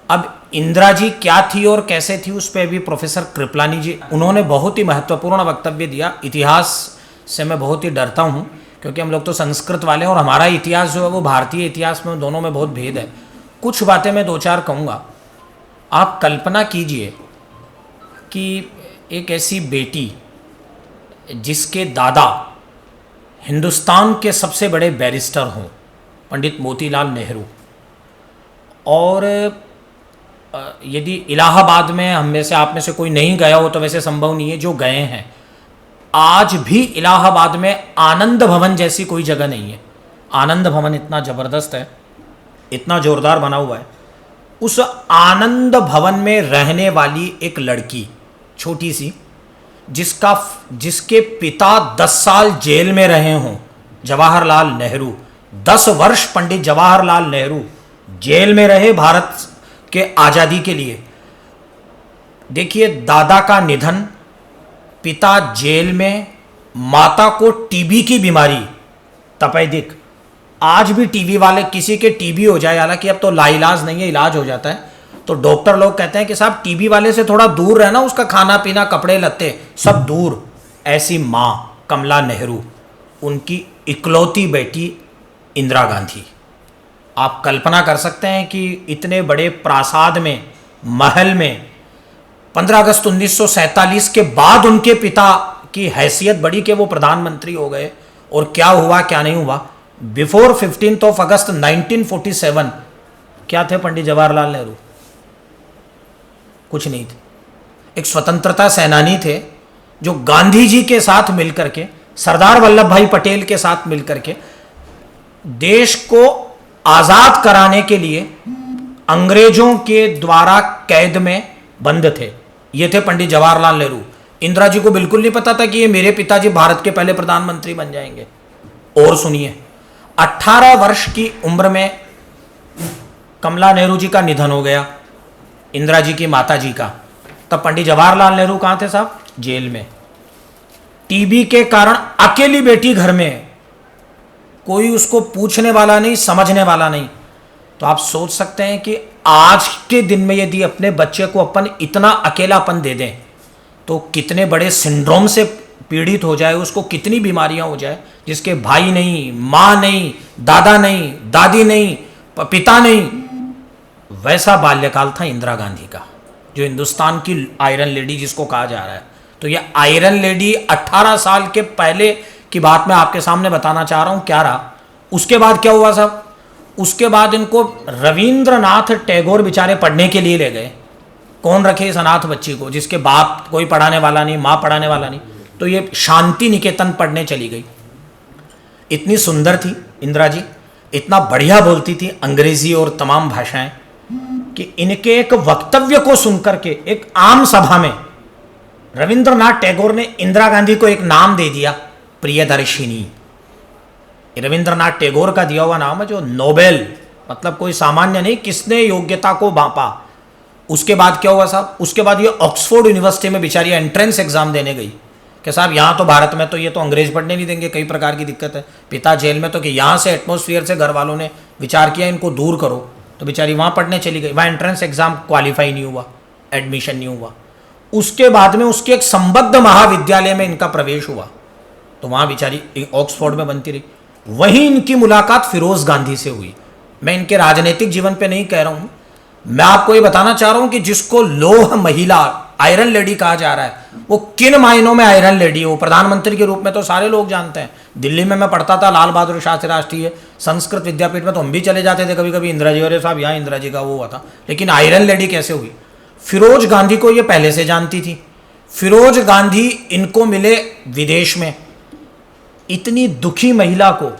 अब इंदिरा जी क्या थी और कैसे थी उस पर भी प्रोफेसर कृपलानी जी उन्होंने बहुत ही महत्वपूर्ण वक्तव्य दिया। इतिहास से मैं बहुत ही डरता हूँ क्योंकि हम लोग तो संस्कृत वाले हैं और हमारा इतिहास जो है वो भारतीय इतिहास में, दोनों में बहुत भेद है। कुछ बातें मैं 2-4 कहूँगा। आप कल्पना कीजिए कि एक ऐसी बेटी जिसके दादा हिंदुस्तान के सबसे बड़े बैरिस्टर हों, पंडित मोतीलाल नेहरू, और यदि इलाहाबाद में हम में से, आप में से कोई नहीं गया हो तो वैसे संभव नहीं है, जो गए हैं, आज भी इलाहाबाद में आनंद भवन जैसी कोई जगह नहीं है। आनंद भवन इतना ज़बरदस्त है, इतना ज़ोरदार बना हुआ है। उस आनंद भवन में रहने वाली एक लड़की छोटी सी, जिसके पिता 10 साल जेल में रहे हों, जवाहरलाल नेहरू, 10 वर्ष पंडित जवाहरलाल नेहरू जेल में रहे भारत के आज़ादी के लिए। देखिए, दादा का निधन, पिता जेल में, माता को टीबी की बीमारी, तपेदिक। आज भी टीबी वाले, किसी के टीबी हो जाए, हालांकि अब तो लाइलाज नहीं है, इलाज हो जाता है, तो डॉक्टर लोग कहते हैं कि साहब टीबी वाले से थोड़ा दूर रहना, उसका खाना पीना कपड़े लत्ते सब दूर। ऐसी माँ कमला नेहरू, उनकी इकलौती बेटी इंदिरा गांधी। आप कल्पना कर सकते हैं कि इतने बड़े प्रासाद में, महल में 15 अगस्त 1947 के बाद उनके पिता की हैसियत बढ़ी कि वो प्रधानमंत्री हो गए, और क्या हुआ क्या नहीं हुआ। बिफोर 15 अगस्त 1947 क्या थे पंडित जवाहरलाल नेहरू? कुछ नहीं थे। एक स्वतंत्रता सेनानी थे जो गांधी जी के साथ मिलकर के, सरदार वल्लभ भाई पटेल के साथ मिलकर के देश को आज़ाद कराने के लिए अंग्रेजों के द्वारा कैद में बंद थे। ये थे पंडित जवाहरलाल नेहरू। इंदिरा जी को बिल्कुल नहीं पता था कि ये मेरे पिताजी भारत के पहले प्रधानमंत्री बन जाएंगे। और सुनिए, 18 वर्ष की उम्र में कमला नेहरू जी का निधन हो गया, इंदिरा जी की माता जी का। तब पंडित जवाहरलाल नेहरू कहाँ थे साहब? जेल में। टीबी के कारण अकेली बेटी घर में, कोई उसको पूछने वाला नहीं, समझने वाला नहीं। तो आप सोच सकते हैं कि आज के दिन में यदि अपने बच्चे को अपन इतना अकेलापन दे दें तो कितने बड़े सिंड्रोम से पीड़ित हो जाए, उसको कितनी बीमारियां हो जाए, जिसके भाई नहीं, माँ नहीं, दादा नहीं, दादी नहीं, पिता नहीं। वैसा बाल्यकाल था इंदिरा गांधी का, जो हिंदुस्तान की आयरन लेडी जिसको कहा जा रहा है। तो ये आयरन लेडी 18 साल के पहले की बात मैं आपके सामने बताना चाह रहा हूँ क्या रहा। उसके बाद क्या हुआ साहब? उसके बाद इनको रविंद्रनाथ टैगोर बेचारे पढ़ने के लिए ले गए। कौन रखे इस अनाथ बच्ची को, जिसके बाप कोई पढ़ाने वाला नहीं, माँ पढ़ाने वाला नहीं। तो ये शांति निकेतन पढ़ने चली गई। इतनी सुंदर थी इंदिरा जी, इतना बढ़िया बोलती थी अंग्रेजी और तमाम भाषाएं, कि इनके एक वक्तव्य को सुनकर के एक आम सभा में रविंद्रनाथ टैगोर ने इंदिरा गांधी को एक नाम दे दिया, प्रियदर्शिनी। रविंद्रनाथ टैगोर का दिया हुआ नाम है, जो नोबेल, मतलब कोई सामान्य नहीं, किसने योग्यता को बांपा। उसके बाद क्या हुआ साहब? उसके बाद ये ऑक्सफोर्ड यूनिवर्सिटी में बेचारी एंट्रेंस एग्जाम देने गई कि साहब यहाँ तो भारत में तो ये तो अंग्रेज पढ़ने नहीं देंगे, कई प्रकार की दिक्कत है, पिता जेल में, तो कि यहाँ से एटमॉस्फेयर से घर वालों ने विचार किया इनको दूर करो। तो बेचारी वहाँ पढ़ने चली गई। वहाँ एंट्रेंस एग्जाम क्वालिफाई नहीं हुआ, एडमिशन नहीं हुआ। उसके बाद में उसके एक संबद्ध महाविद्यालय में इनका प्रवेश हुआ, तो वहाँ बेचारी ऑक्सफोर्ड में बनती रही। वहीं इनकी मुलाकात फिरोज गांधी से हुई। मैं इनके राजनीतिक जीवन पे नहीं कह रहा हूँ, मैं आपको ये बताना चाह रहा हूँ कि जिसको लोह महिला, आयरन लेडी कहा जा रहा है, वो किन मायनों में आयरन लेडी है। वो प्रधानमंत्री के रूप में तो सारे लोग जानते हैं। दिल्ली में मैं पढ़ता था लाल बहादुर शास्त्री राष्ट्रीय संस्कृत विद्यापीठ में, तो हम भी चले जाते थे कभी कभी। इंदिरा जी, अरे साहब यहाँ इंदिरा जी का वो हुआ था। लेकिन आयरन लेडी कैसे हुई? फिरोज गांधी को ये पहले से जानती थी। फिरोज गांधी इनको मिले विदेश में। इतनी दुखी महिला को,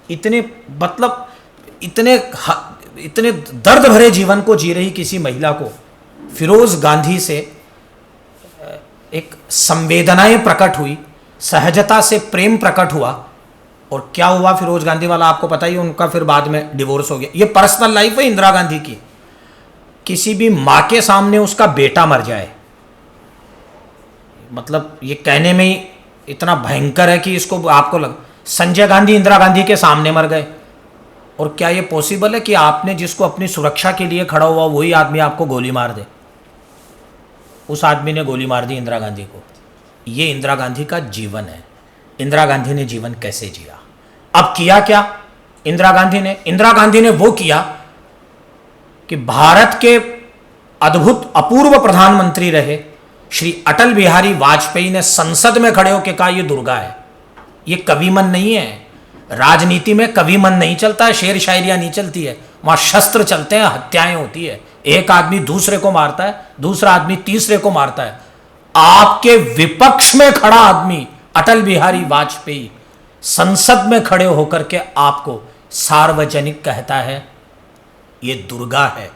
इतने दर्द भरे जीवन को जी रही किसी महिला को फिरोज गांधी से एक संवेदनाएं प्रकट हुई, सहजता से प्रेम प्रकट हुआ। और क्या हुआ फिरोज गांधी वाला आपको पता ही है, उनका फिर बाद में डिवोर्स हो गया। ये पर्सनल लाइफ है इंदिरा गांधी की। किसी भी माँ के सामने उसका बेटा मर जाए, मतलब ये कहने में ही इतना भयंकर है कि इसको आपको लग। संजय गांधी इंदिरा गांधी के सामने मर गए। और क्या ये पॉसिबल है कि आपने जिसको अपनी सुरक्षा के लिए खड़ा हुआ वही आदमी आपको गोली मार दे? उस आदमी ने गोली मार दी इंदिरा गांधी को। ये इंदिरा गांधी का जीवन है। इंदिरा गांधी ने जीवन कैसे जिया? अब किया क्या इंदिरा गांधी ने वो किया कि भारत के अद्भुत अपूर्व प्रधानमंत्री रहे श्री अटल बिहारी वाजपेयी ने संसद में खड़े होकर कहा ये दुर्गा है। ये कवि मन नहीं है। राजनीति में कवि मन नहीं चलता है, शेर शायरियां नहीं चलती है, वहां शस्त्र चलते हैं, हत्याएं होती है। एक आदमी दूसरे को मारता है, दूसरा आदमी तीसरे को मारता है। आपके विपक्ष में खड़ा आदमी अटल बिहारी वाजपेयी संसद में खड़े होकर के आपको सार्वजनिक कहता है ये दुर्गा है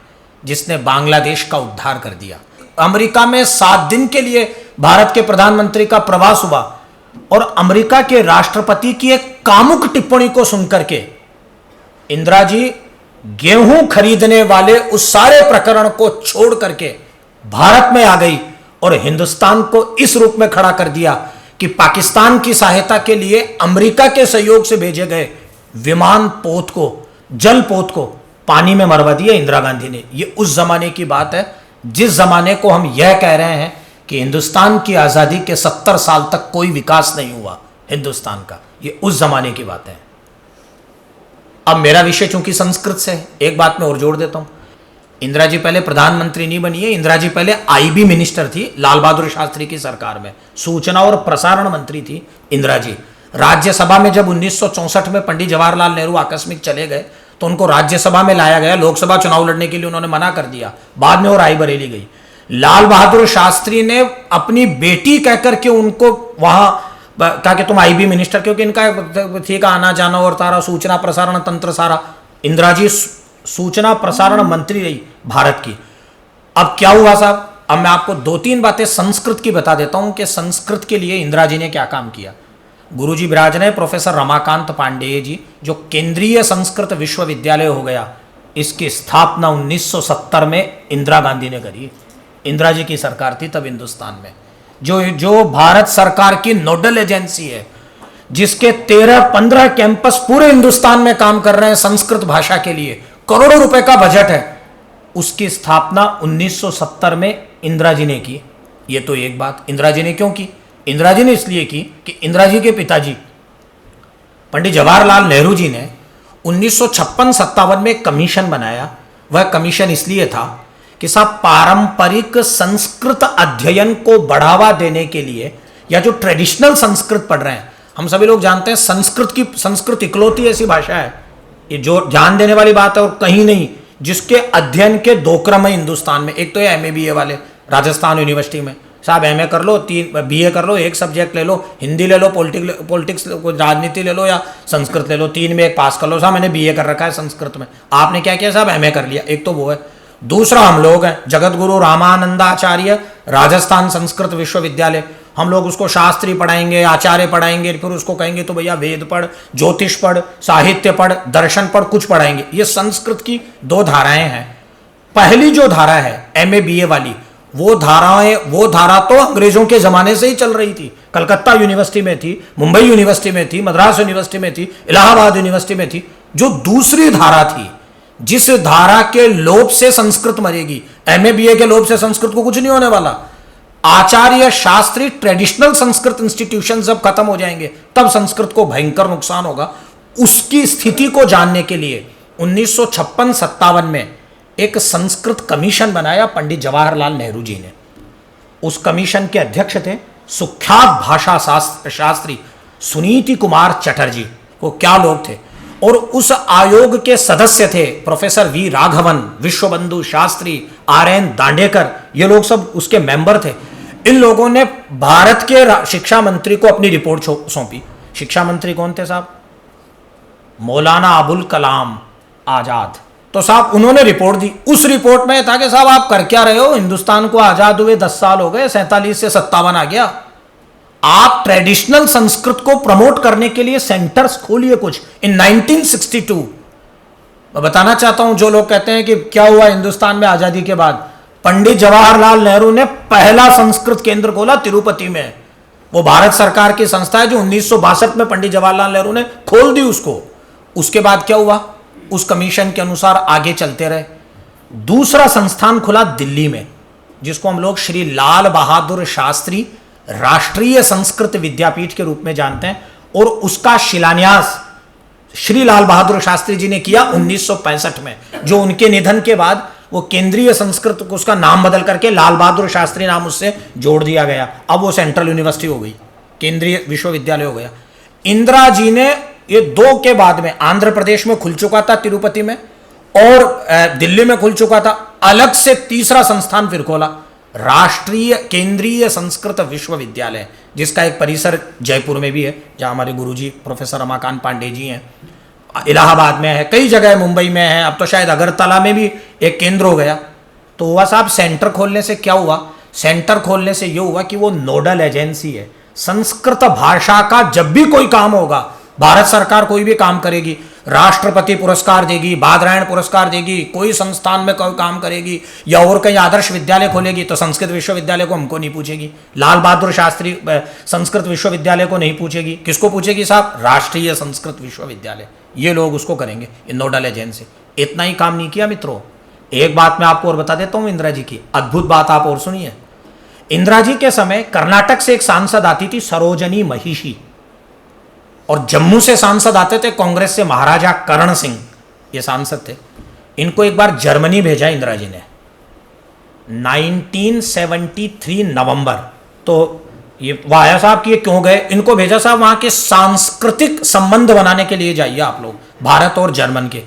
जिसने बांग्लादेश का उद्धार कर दिया। अमेरिका में 7 दिन के लिए भारत के प्रधानमंत्री का प्रवास हुआ और अमेरिका के राष्ट्रपति की एक कामुक टिप्पणी को सुनकर के इंदिरा जी गेहूं खरीदने वाले उस सारे प्रकरण को छोड़ करके भारत में आ गई और हिंदुस्तान को इस रूप में खड़ा कर दिया कि पाकिस्तान की सहायता के लिए अमेरिका के सहयोग से भेजे गए विमान पोत को, जल पोत को पानी में मरवा दिया इंदिरा गांधी ने। यह उस जमाने की बात है जिस जमाने को हम यह कह रहे हैं कि हिंदुस्तान की आजादी के 70 साल तक कोई विकास नहीं हुआ हिंदुस्तान का। यह उस जमाने की बात है। अब मेरा विषय चूंकि संस्कृत से है, एक बात मैं और जोड़ देता हूं। इंदिरा जी पहले प्रधानमंत्री नहीं बनी है। इंदिरा जी पहले आईबी मिनिस्टर थी लाल बहादुर शास्त्री की सरकार में, सूचना और प्रसारण मंत्री थी इंदिरा जी। राज्यसभा में जब 1964 में पंडित जवाहरलाल नेहरू आकस्मिक चले गए तो उनको राज्यसभा में लाया गया। लोकसभा चुनाव लड़ने के लिए उन्होंने मना कर दिया। बाद में वो रायबरेली गई। लाल बहादुर शास्त्री ने अपनी बेटी कहकर के उनको वहां कहा कि तुम आईबी मिनिस्टर, क्योंकि इनका थी का आना जाना और तारा सूचना प्रसारण तंत्र सारा। इंदिरा जी सूचना प्रसारण मंत्री रही भारत की। अब क्या हुआ साहब, अब मैं आपको 2-3 बातें संस्कृत की बता देता हूं कि संस्कृत के लिए इंदिरा जी ने क्या काम किया। गुरुजी विराज ने प्रोफेसर रमाकांत पांडेय जी, जो केंद्रीय संस्कृत विश्वविद्यालय हो गया, इसकी स्थापना 1970 में इंदिरा गांधी ने करी। इंदिरा जी की सरकार थी तब हिंदुस्तान में। जो भारत सरकार की नोडल एजेंसी है, जिसके 13-15 कैंपस पूरे हिंदुस्तान में काम कर रहे हैं संस्कृत भाषा के लिए, करोड़ों रुपए का बजट है, उसकी स्थापना 1970 में इंदिरा जी ने की। ये तो एक बात। इंदिरा जी ने क्यों की? इंदिरा जी ने इसलिए की कि इंदिरा जी के पिताजी पंडित जवाहरलाल नेहरू जी ने 1956-57 में एक कमीशन बनाया। वह कमीशन इसलिए था कि साहब पारंपरिक संस्कृत अध्ययन को बढ़ावा देने के लिए, या जो ट्रेडिशनल संस्कृत पढ़ रहे हैं, हम सभी लोग जानते हैं संस्कृत इकलौती ऐसी भाषा है, ये जो ध्यान देने वाली बात है और कहीं नहीं, जिसके अध्ययन के 2 क्रम है हिंदुस्तान में। एक तो है एमए बीए वाले राजस्थान यूनिवर्सिटी में, साहब एमए कर लो, 3 बीए कर लो, एक सब्जेक्ट ले लो, हिंदी ले लो, पॉलिटिक्स राजनीति ले लो या संस्कृत ले लो, 3 में एक पास कर लो। साहब मैंने बीए कर रखा है संस्कृत में। आपने क्या किया साहब? एमए कर लिया। एक तो वो है। दूसरा हम लोग हैं जगत गुरु रामानंदाचार्य राजस्थान संस्कृत विश्वविद्यालय, हम लोग उसको शास्त्री पढ़ाएंगे, आचार्य पढ़ाएंगे, फिर उसको कहेंगे तो भैया वेद पढ़, ज्योतिष पढ़, साहित्य पढ़, दर्शन पढ़, कुछ पढ़ाएंगे। ये संस्कृत की 2 धाराएं हैं। पहली जो धारा है एमए बीए वाली, वो धारा तो अंग्रेजों के जमाने से ही चल रही थी। कलकत्ता यूनिवर्सिटी में थी, मुंबई यूनिवर्सिटी में थी, मद्रास यूनिवर्सिटी में थी, इलाहाबाद यूनिवर्सिटी में थी। जो दूसरी धारा थी, जिस धारा के लोप से संस्कृत मरेगी, एमए बीए के लोप से संस्कृत को कुछ नहीं होने वाला। आचार्य शास्त्री ट्रेडिशनल संस्कृत इंस्टीट्यूशन जब खत्म हो जाएंगे तब संस्कृत को भयंकर नुकसान होगा। उसकी स्थिति को जानने के लिए 1956-57 में एक संस्कृत कमीशन बनाया पंडित जवाहरलाल नेहरू जी ने। उस कमीशन के अध्यक्ष थे सुख्यात भाषा शास्त्री सुनीति कुमार चटर्जी। वो क्या लोग थे? और उस आयोग के सदस्य थे professor V Raghavan, Vishwabandhu Shastri, RN. Dandekar, ये लोग सब उसके मेंबर थे। इन लोगों ने भारत के शिक्षा मंत्री को अपनी रिपोर्ट सौंपी। शिक्षा मंत्री कौन थे साहब? मौलाना अबुल कलाम आजाद। तो साहब उन्होंने रिपोर्ट दी। उस रिपोर्ट में था कि साहब आप कर क्या रहे हो, हिंदुस्तान को आजाद हुए 10 साल हो गए, 47 से 57 आ गया, आप ट्रेडिशनल संस्कृत को प्रमोट करने के लिए सेंटर्स खोलिए कुछ। इन 1962 मैं बताना चाहता हूं, जो लोग कहते हैं कि क्या हुआ हिंदुस्तान में आजादी के बाद, पंडित जवाहरलाल नेहरू ने पहला संस्कृत केंद्र खोला तिरुपति में। वो भारत सरकार की संस्था है जो 1962 में पंडित जवाहरलाल नेहरू ने खोल दी उसको। उसके बाद क्या हुआ, उस कमीशन के अनुसार आगे चलते रहे। दूसरा संस्थान खुला दिल्ली में, जिसको हम लोग श्री लाल बहादुर शास्त्री राष्ट्रीय संस्कृत विद्यापीठ के रूप में जानते हैं, और उसका शिलान्यास श्री लाल बहादुर शास्त्री जी ने किया 1965 में। जो उनके निधन के बाद वो केंद्रीय संस्कृत को उसका नाम बदल करके लाल बहादुर शास्त्री नाम उससे जोड़ दिया गया। अब वो सेंट्रल यूनिवर्सिटी हो गई, केंद्रीय विश्वविद्यालय हो गया। इंदिरा जी ने ये 2 के बाद में आंध्र प्रदेश में खुल चुका था तिरुपति में, और दिल्ली में खुल चुका था। अलग से तीसरा संस्थान फिर खोला, राष्ट्रीय केंद्रीय संस्कृत विश्वविद्यालय, जिसका एक परिसर जयपुर में भी है, जहां हमारे गुरुजी प्रोफेसर रमाकांत पांडे जी हैं। इलाहाबाद में है, कई जगह मुंबई में है, अब तो शायद अगरतला में भी एक केंद्र हो गया। तो हुआ साहब, सेंटर खोलने से क्या हुआ? सेंटर खोलने से यह हुआ कि वो नोडल एजेंसी है। संस्कृत भाषा का जब भी कोई काम होगा, भारत सरकार कोई भी काम करेगी, राष्ट्रपति पुरस्कार देगी, बादरायण पुरस्कार देगी, कोई संस्थान में कोई काम करेगी या और कहीं आदर्श विद्यालय खोलेगी, तो संस्कृत विश्वविद्यालय को हमको नहीं पूछेगी, लाल बहादुर शास्त्री संस्कृत विश्वविद्यालय को नहीं पूछेगी। किसको पूछेगी साहब? राष्ट्रीय संस्कृत विश्वविद्यालय। ये लोग उसको करेंगे, ये नोडल एजेंसी। इतना ही काम नहीं किया मित्रों, एक बात मैं आपको और बता देता हूं इंदिरा जी की अद्भुत बात, आप और सुनिए। इंदिरा जी के समय कर्नाटक से एक सांसद आती थी सरोजनी महिषी, और जम्मू से सांसद आते थे कांग्रेस से महाराजा करण सिंह, ये सांसद थे। इनको एक बार जर्मनी भेजा इंदिरा जी ने 1973 नवंबर। तो ये वाया साहब कि ये क्यों गए? इनको भेजा साहब वहां के सांस्कृतिक संबंध बनाने के लिए जाइए आप लोग, भारत और जर्मन के।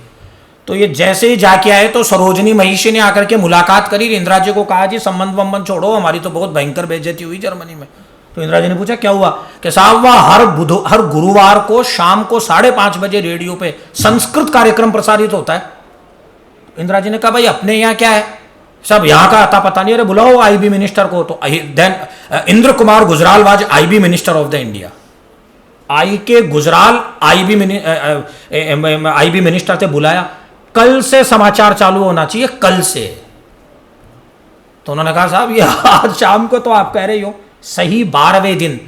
तो ये जैसे ही जाके आए तो सरोजनी महिषी ने आकर के मुलाकात करी, इंदिरा जी को कहा जी संबंध छोड़ो, हमारी तो बहुत भयंकर बेइज्जती हुई जर्मनी में। तो इंदिरा जी ने पूछा क्या हुआ? कि साहब वह हर गुरुवार को शाम को 5:30 बजे रेडियो पे संस्कृत कार्यक्रम प्रसारित होता है। इंदिरा जी ने कहा भाई अपने यहाँ क्या है, सब यहाँ का आता पता नहीं, अरे बुलाओ आईबी मिनिस्टर को। तो then Inder Kumar Gujral was IB minister of the India. K Gujral IB minister थे, बुलाया, कल से समाचार चालू होना चाहिए, कल से। तो उन्होंने कहा साहब ये आज शाम को तो आप कह रहे हो, सही 12वें दिन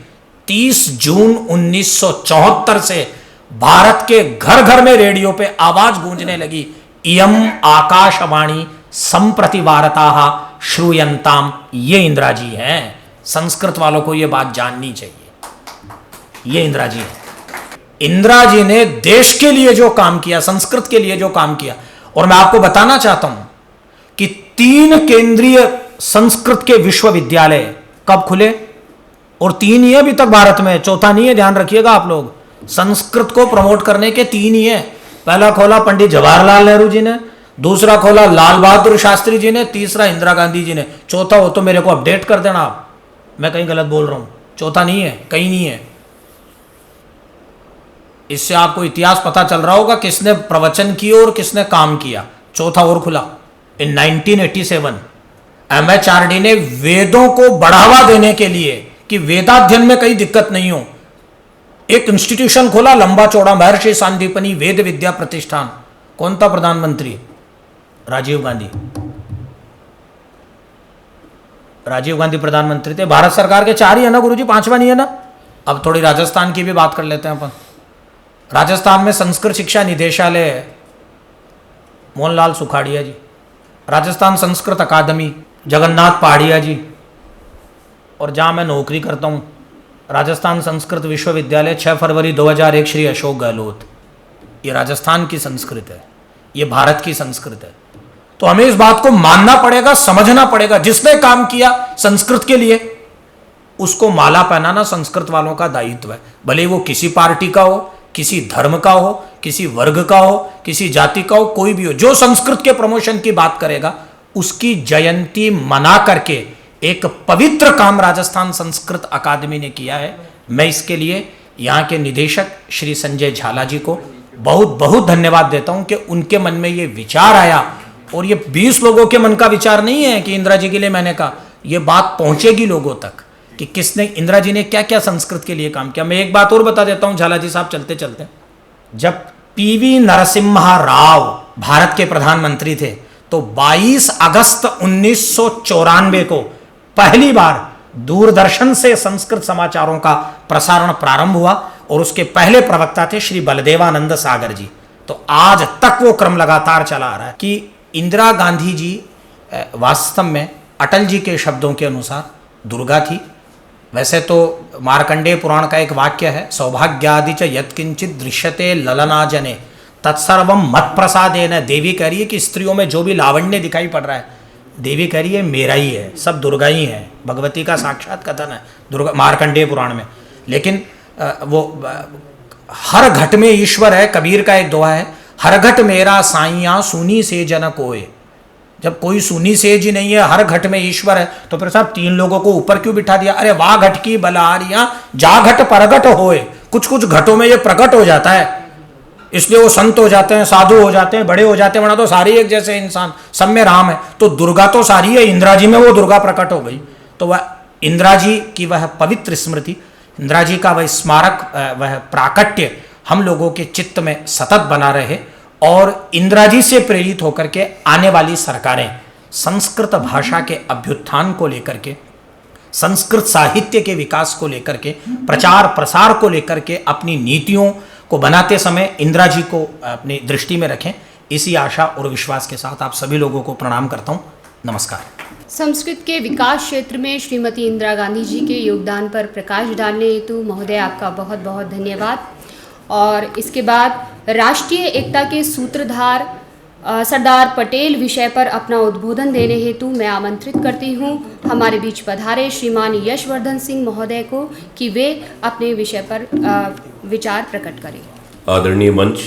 30 जून 1974 से भारत के घर घर में रेडियो पे आवाज गूंजने लगी, इयम आकाशवाणी संप्रति वार्ताः श्रूयन्ताम। ये इंदिरा जी हैं। संस्कृत वालों को ये बात जाननी चाहिए, ये इंदिरा जी हैं। इंदिरा जी ने देश के लिए जो काम किया, संस्कृत के लिए जो काम किया, और मैं आपको बताना चाहता हूं कि 3 केंद्रीय संस्कृत के विश्वविद्यालय कब खुले, और 3 ही है अभी तक भारत में, चौथा नहीं है, ध्यान रखिएगा आप लोग। संस्कृत को प्रमोट करने के 3 ही है। पहला खोला पंडित जवाहरलाल नेहरू जी ने, दूसरा खोला लाल बहादुर शास्त्री जी ने, तीसरा इंदिरा गांधी जी ने, चौथा हो तो मेरे को अपडेट कर देना आप, मैं कहीं गलत बोल रहा हूं। चौथा नहीं है, कहीं नहीं है। इससे आपको इतिहास पता चल रहा होगा किसने प्रवचन किए और किसने काम किया। चौथा और खुला इन 1987। MHRD ने वेदों को बढ़ावा देने के लिए कि वेदाध्ययन में कहीं दिक्कत नहीं हो, एक इंस्टीट्यूशन खोला लंबा चौड़ा, महर्षि सांदीपनी वेद विद्या प्रतिष्ठान। कौन था प्रधानमंत्री? राजीव गांधी। राजीव गांधी प्रधानमंत्री थे। भारत सरकार के 4 ही है ना गुरुजी, 5वां नहीं है ना। अब थोड़ी राजस्थान की भी बात कर लेते हैं अपन। राजस्थान में संस्कृत शिक्षा निदेशालय है, मोहनलाल सुखाड़िया जी। राजस्थान संस्कृत अकादमी जगन्नाथ पहाड़िया जी। और जहाँ मैं नौकरी करता हूँ राजस्थान संस्कृत विश्वविद्यालय 6 फरवरी 2001 श्री अशोक गहलोत। ये राजस्थान की संस्कृत है, ये भारत की संस्कृत है। तो हमें इस बात को मानना पड़ेगा, समझना पड़ेगा, जिसने काम किया संस्कृत के लिए उसको माला पहनाना संस्कृत वालों का दायित्व है। भले वो किसी पार्टी का हो, किसी धर्म का हो, किसी वर्ग का हो, किसी जाति का हो, कोई भी हो, जो संस्कृत के प्रमोशन की बात करेगा उसकी जयंती मना करके एक पवित्र काम राजस्थान संस्कृत अकादमी ने किया है। मैं इसके लिए यहाँ के निदेशक श्री संजय झाला जी को बहुत बहुत धन्यवाद देता हूँ कि उनके मन में ये विचार आया, और ये 20 लोगों के मन का विचार नहीं है कि इंदिरा जी के लिए मैंने कहा, ये बात पहुंचेगी लोगों तक कि किसने, इंदिरा जी ने क्या क्या संस्कृत के लिए काम किया। मैं एक बात और बता देता हूं झाला जी साहब चलते चलते, जब पीवी नरसिम्हा राव भारत के प्रधानमंत्री थे तो 22 अगस्त 1994 को पहली बार दूरदर्शन से संस्कृत समाचारों का प्रसारण प्रारंभ हुआ, और उसके पहले प्रवक्ता थे श्री बलदेवानंद सागर जी। तो आज तक वो क्रम लगातार चला आ रहा है कि इंदिरा गांधी जी वास्तव में अटल जी के शब्दों के अनुसार दुर्गा थी। वैसे तो मार्कंडेय पुराण का एक वाक्य है, सौभाग्यादि च यत्किंचित दृश्यते ललना जने तत्सर्वम मत प्रसादेन। देवी कह रही है कि स्त्रियों में जो भी लावण्य दिखाई पड़ रहा है, देवी कह रही है मेरा ही है, सब दुर्गा ही है। भगवती का साक्षात कथन है दुर्गा मार्कंडेय पुराण में। लेकिन वो हर घट में ईश्वर है। कबीर का एक दोहा है, हर घट मेरा साइया सुनी से जन कोय। जब कोई सुनी सेज ही नहीं है, हर घट में ईश्वर है, तो फिर साहब 3 लोगों को ऊपर क्यों बिठा दिया? अरे वाह घट की बलहारियां जा घट परगट होए। कुछ कुछ घटों में ये प्रकट हो जाता है, इसलिए वो संत हो जाते हैं, साधु हो जाते हैं, बड़े हो जाते हैं, वरना तो सारी एक जैसे इंसान, सब में राम है। तो दुर्गा तो सारी है, इंदिरा जी में वो दुर्गा प्रकट हो गई। तो वह इंदिरा जी की वह पवित्र स्मृति, इंदिरा जी का वह स्मारक, वह प्राकट्य हम लोगों के चित्त में सतत बना रहे, और इंदिरा जी से प्रेरित होकर के आने वाली सरकारें संस्कृत भाषा के अभ्युत्थान को लेकर के, संस्कृत साहित्य के विकास को लेकर के, प्रचार प्रसार को लेकर के अपनी नीतियों को बनाते समय इंदिरा जी को अपनी दृष्टि में रखें। इसी आशा और विश्वास के साथ आप सभी लोगों को प्रणाम करता हूँ। नमस्कार। संस्कृत के विकास क्षेत्र में श्रीमती इंदिरा गांधी जी के योगदान पर प्रकाश डालने हेतु महोदय आपका बहुत बहुत धन्यवाद। और इसके बाद राष्ट्रीय एकता के सूत्रधार सरदार पटेल विषय पर अपना उद्बोधन देने हेतु मैं आमंत्रित करती हूं हमारे बीच पधारे श्रीमान यशवर्धन सिंह महोदय को कि वे अपने विषय पर विचार प्रकट करें। आदरणीय मंच,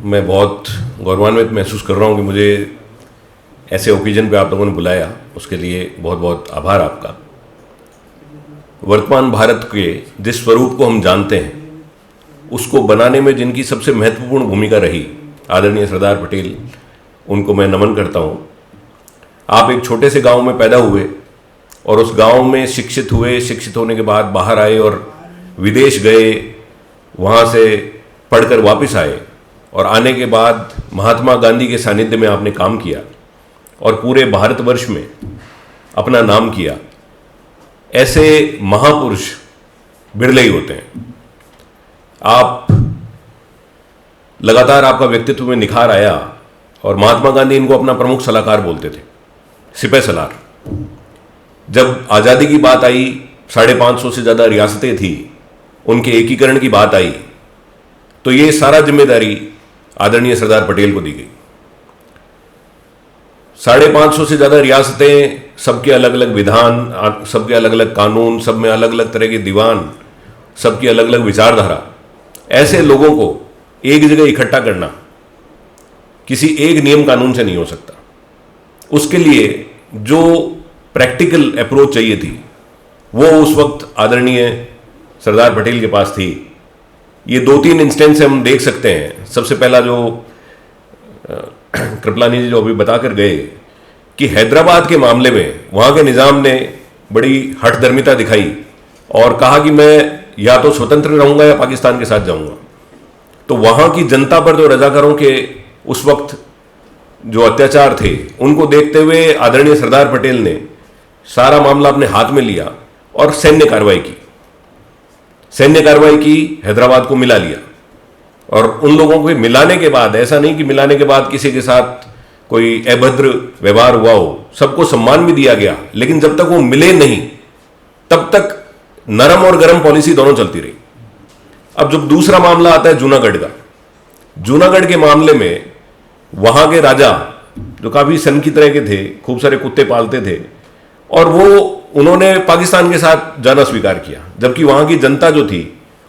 मैं बहुत गौरवान्वित महसूस कर रहा हूं कि मुझे ऐसे ओकेजन पे आप लोगों ने बुलाया, उसके लिए बहुत बहुत आभार आपका। वर्तमान भारत के जिस स्वरूप को हम जानते हैं, उसको बनाने में जिनकी सबसे महत्वपूर्ण भूमिका रही, आदरणीय सरदार पटेल, उनको मैं नमन करता हूँ। आप एक छोटे से गांव में पैदा हुए और उस गांव में शिक्षित हुए, शिक्षित होने के बाद बाहर आए और विदेश गए, वहाँ से पढ़कर वापस आए, और आने के बाद महात्मा गांधी के सानिध्य में आपने काम किया और पूरे भारतवर्ष में अपना नाम किया। ऐसे महापुरुष बिरले ही होते हैं। आप लगातार, आपका व्यक्तित्व में निखार आया, और महात्मा गांधी इनको अपना प्रमुख सलाहकार बोलते थे, सिपह सलार। जब आज़ादी की बात आई, 550 से ज़्यादा रियासतें थी, उनके एकीकरण की बात आई, तो ये सारा जिम्मेदारी आदरणीय सरदार पटेल को दी गई। 550 से ज़्यादा रियासतें, सबके अलग अलग विधान, सबके अलग अलग कानून, सब में अलग अलग तरह के दीवान, सबकी अलग अलग विचारधारा। ऐसे लोगों को एक जगह इकट्ठा करना किसी एक नियम कानून से नहीं हो सकता। उसके लिए जो प्रैक्टिकल अप्रोच चाहिए थी, वो उस वक्त आदरणीय सरदार पटेल के पास थी। ये 2-3 इंस्टेंस हम देख सकते हैं। सबसे पहला जो कृपलानी जी जो अभी बता कर गए कि हैदराबाद के मामले में वहाँ के निज़ाम ने बड़ी हठधर्मिता दिखाई और कहा कि मैं या तो स्वतंत्र रहूँगा या पाकिस्तान के साथ जाऊँगा। तो वहाँ की जनता पर जो रजाकारों के उस वक्त जो अत्याचार थे, उनको देखते हुए आदरणीय सरदार पटेल ने सारा मामला अपने हाथ में लिया और सैन्य कार्रवाई की। सैन्य कार्रवाई की, हैदराबाद को मिला लिया, और उन लोगों को मिलाने के बाद, ऐसा नहीं कि मिलाने के बाद किसी के साथ कोई अभद्र व्यवहार हुआ हो, सबको सम्मान भी दिया गया, लेकिन जब तक वो मिले नहीं तब तक नरम और गरम पॉलिसी दोनों चलती रही। अब जब दूसरा मामला आता है जूनागढ़ का, जूनागढ़ के मामले में वहां के राजा जो काफी सन की तरह के थे, खूब सारे कुत्ते पालते थे, और वो उन्होंने पाकिस्तान के साथ जाना स्वीकार किया, जबकि वहां की जनता जो थी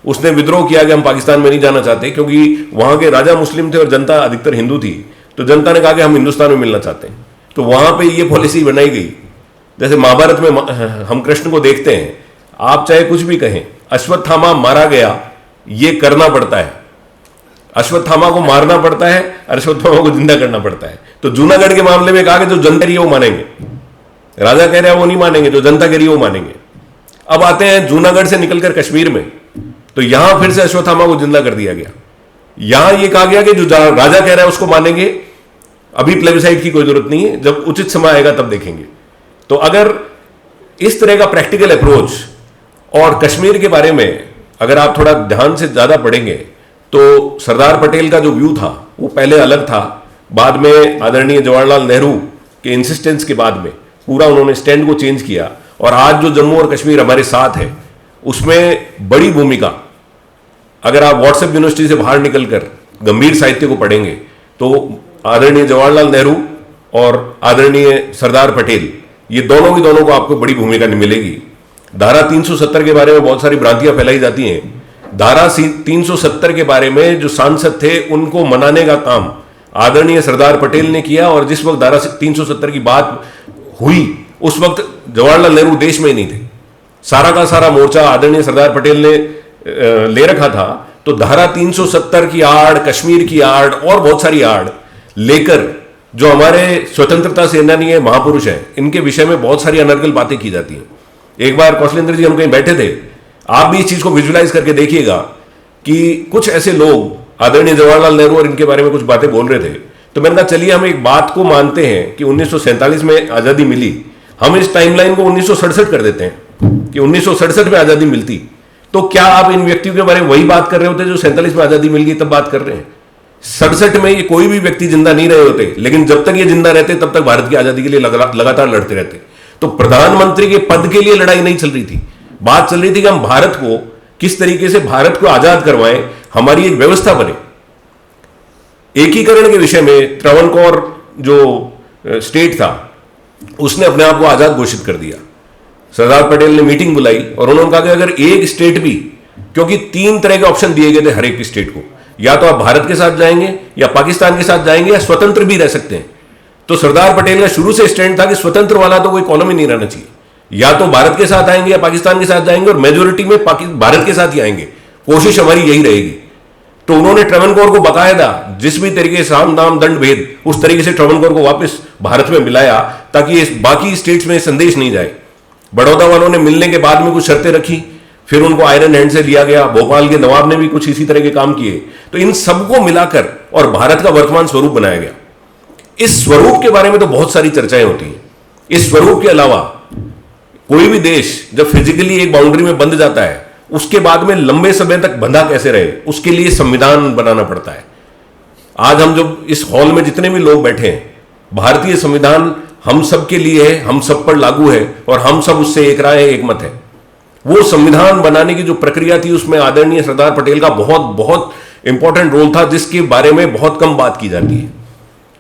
उसने विद्रोह किया कि हम पाकिस्तान में नहीं जाना चाहते, क्योंकि वहां के राजा मुस्लिम थे और जनता अधिकतर हिंदू थी। तो जनता ने कहा कि हम हिंदुस्तान में मिलना चाहते हैं। तो वहां पे ये पॉलिसी बनाई गई। जैसे महाभारत में हम कृष्ण को देखते हैं, आप चाहे कुछ भी कहें, अश्वत्थामा मारा गया, ये करना पड़ता है। अश्वत्थामा को मारना पड़ता है, अश्वत्थामा को जिंदा करना पड़ता है। तो जूनागढ़ के मामले में कहा कि जो जनता कह रही है वो मानेंगे, राजा कह रहे हैं वो नहीं मानेंगे, जो जनता कह रही है वो मानेंगे। अब आते हैं जूनागढ़ से निकलकर कश्मीर में, तो यहां फिर से अश्वत्थामा को जिंदा कर दिया गया। यहां यह कहा गया कि जो राजा कह रहा है उसको मानेंगे, अभी प्लेबिसाइट की कोई जरूरत नहीं है, जब उचित समय आएगा तब देखेंगे। तो अगर इस तरह का प्रैक्टिकल अप्रोच, और कश्मीर के बारे में अगर आप थोड़ा ध्यान से ज्यादा पढ़ेंगे तो सरदार पटेल का जो व्यू था वो पहले अलग था, बाद में आदरणीय जवाहरलाल नेहरू के इंसिस्टेंस के बाद में पूरा उन्होंने स्टैंड को चेंज किया। और आज जो जम्मू और कश्मीर हमारे साथ है उसमें बड़ी भूमिका, अगर आप व्हाट्सएप यूनिवर्सिटी से बाहर निकलकर गंभीर साहित्य को पढ़ेंगे तो आदरणीय जवाहरलाल नेहरू और आदरणीय सरदार पटेल, ये दोनों की दोनों को आपको बड़ी भूमिका मिलेगी। धारा 370 के बारे में बहुत सारी भ्रांतियां फैलाई जाती हैं। धारा 370 के बारे में जो सांसद थे उनको मनाने का काम आदरणीय सरदार पटेल ने किया, और जिस वक्त धारा 370 की बात हुई उस वक्त जवाहरलाल नेहरू देश में ही नहीं थे। सारा का सारा मोर्चा आदरणीय सरदार पटेल ने ले रखा था। तो धारा 370 की आड़, कश्मीर की आड़ और बहुत सारी आड़ लेकर जो हमारे स्वतंत्रता सेनानी है, महापुरुष है, इनके विषय में बहुत सारी अनर्गल बातें की जाती हैं। एक बार कौशलेंद्र जी हम कहीं बैठे थे, आप भी इस चीज को विजुलाइज करके देखिएगा कि कुछ ऐसे लोग आदरणीय जवाहरलाल नेहरू और इनके बारे में कुछ बातें बोल रहे थे। तो मैंने कहा चलिए हम एक बात को मानते हैं कि 1947 में आजादी मिली, हम इस टाइमलाइन को 1967 कर देते हैं कि 1967 में आजादी मिलती, तो क्या आप इन व्यक्तियों के बारे में वही बात कर रहे होते जो 47 में आजादी मिल गई तब बात कर रहे हैं? 67 में ये कोई भी व्यक्ति जिंदा नहीं रहे होते, लेकिन जब तक ये जिंदा रहते तब तक भारत की आजादी के लिए लगातार लड़ते रहते। तो प्रधानमंत्री के पद के लिए लड़ाई नहीं चल रही थी, बात चल रही थी कि हम भारत को किस तरीके से भारत को आजाद करवाएं, हमारी एक व्यवस्था बने। एकीकरण के विषय में त्रावणकोर जो स्टेट था उसने अपने आप को आजाद घोषित कर दिया। सरदार पटेल ने मीटिंग बुलाई और उन्होंने कहा कि अगर एक स्टेट भी, क्योंकि 3 तरह के ऑप्शन दिए गए थे हर एक स्टेट को, या तो आप भारत के साथ जाएंगे या पाकिस्तान के साथ जाएंगे या स्वतंत्र भी रह सकते हैं। तो सरदार पटेल का शुरू से स्टैंड था कि स्वतंत्र वाला तो कोई कॉलम ही नहीं रहना चाहिए, या तो भारत के साथ आएंगे या पाकिस्तान के साथ जाएंगे, और मेजोरिटी में भारत के साथ ही आएंगे, कोशिश हमारी यही रहेगी। तो उन्होंने ट्रैवनकोर को बकायदा जिस भी तरीके से साम दाम दंड भेद, उस तरीके से ट्रैवनकोर को वापस भारत में मिलाया ताकि इस बाकी स्टेट्स में संदेश नहीं जाए। बड़ौदा वालों ने मिलने के बाद में कुछ शर्तें रखी, फिर उनको आयरन हैंड से लिया गया। भोपाल के नवाब ने भी कुछ इसी तरह के काम किए। तो इन सबको मिलाकर और भारत का वर्तमान स्वरूप बनाया गया। इस स्वरूप के बारे में तो बहुत सारी चर्चाएं होती हैं। इस स्वरूप के अलावा कोई भी देश जब फिजिकली एक बाउंड्री में बंध जाता है, उसके बाद में लंबे समय तक बंधा कैसे रहे, उसके लिए संविधान बनाना पड़ता है। आज हम जब इस हॉल में जितने भी लोग बैठे हैं, भारतीय संविधान हम सब के लिए है, हम सब पर लागू है और हम सब उससे एक राय एक मत है। वो संविधान बनाने की जो प्रक्रिया थी उसमें आदरणीय सरदार पटेल का बहुत बहुत इंपॉर्टेंट रोल था, जिसके बारे में बहुत कम बात की जाती है।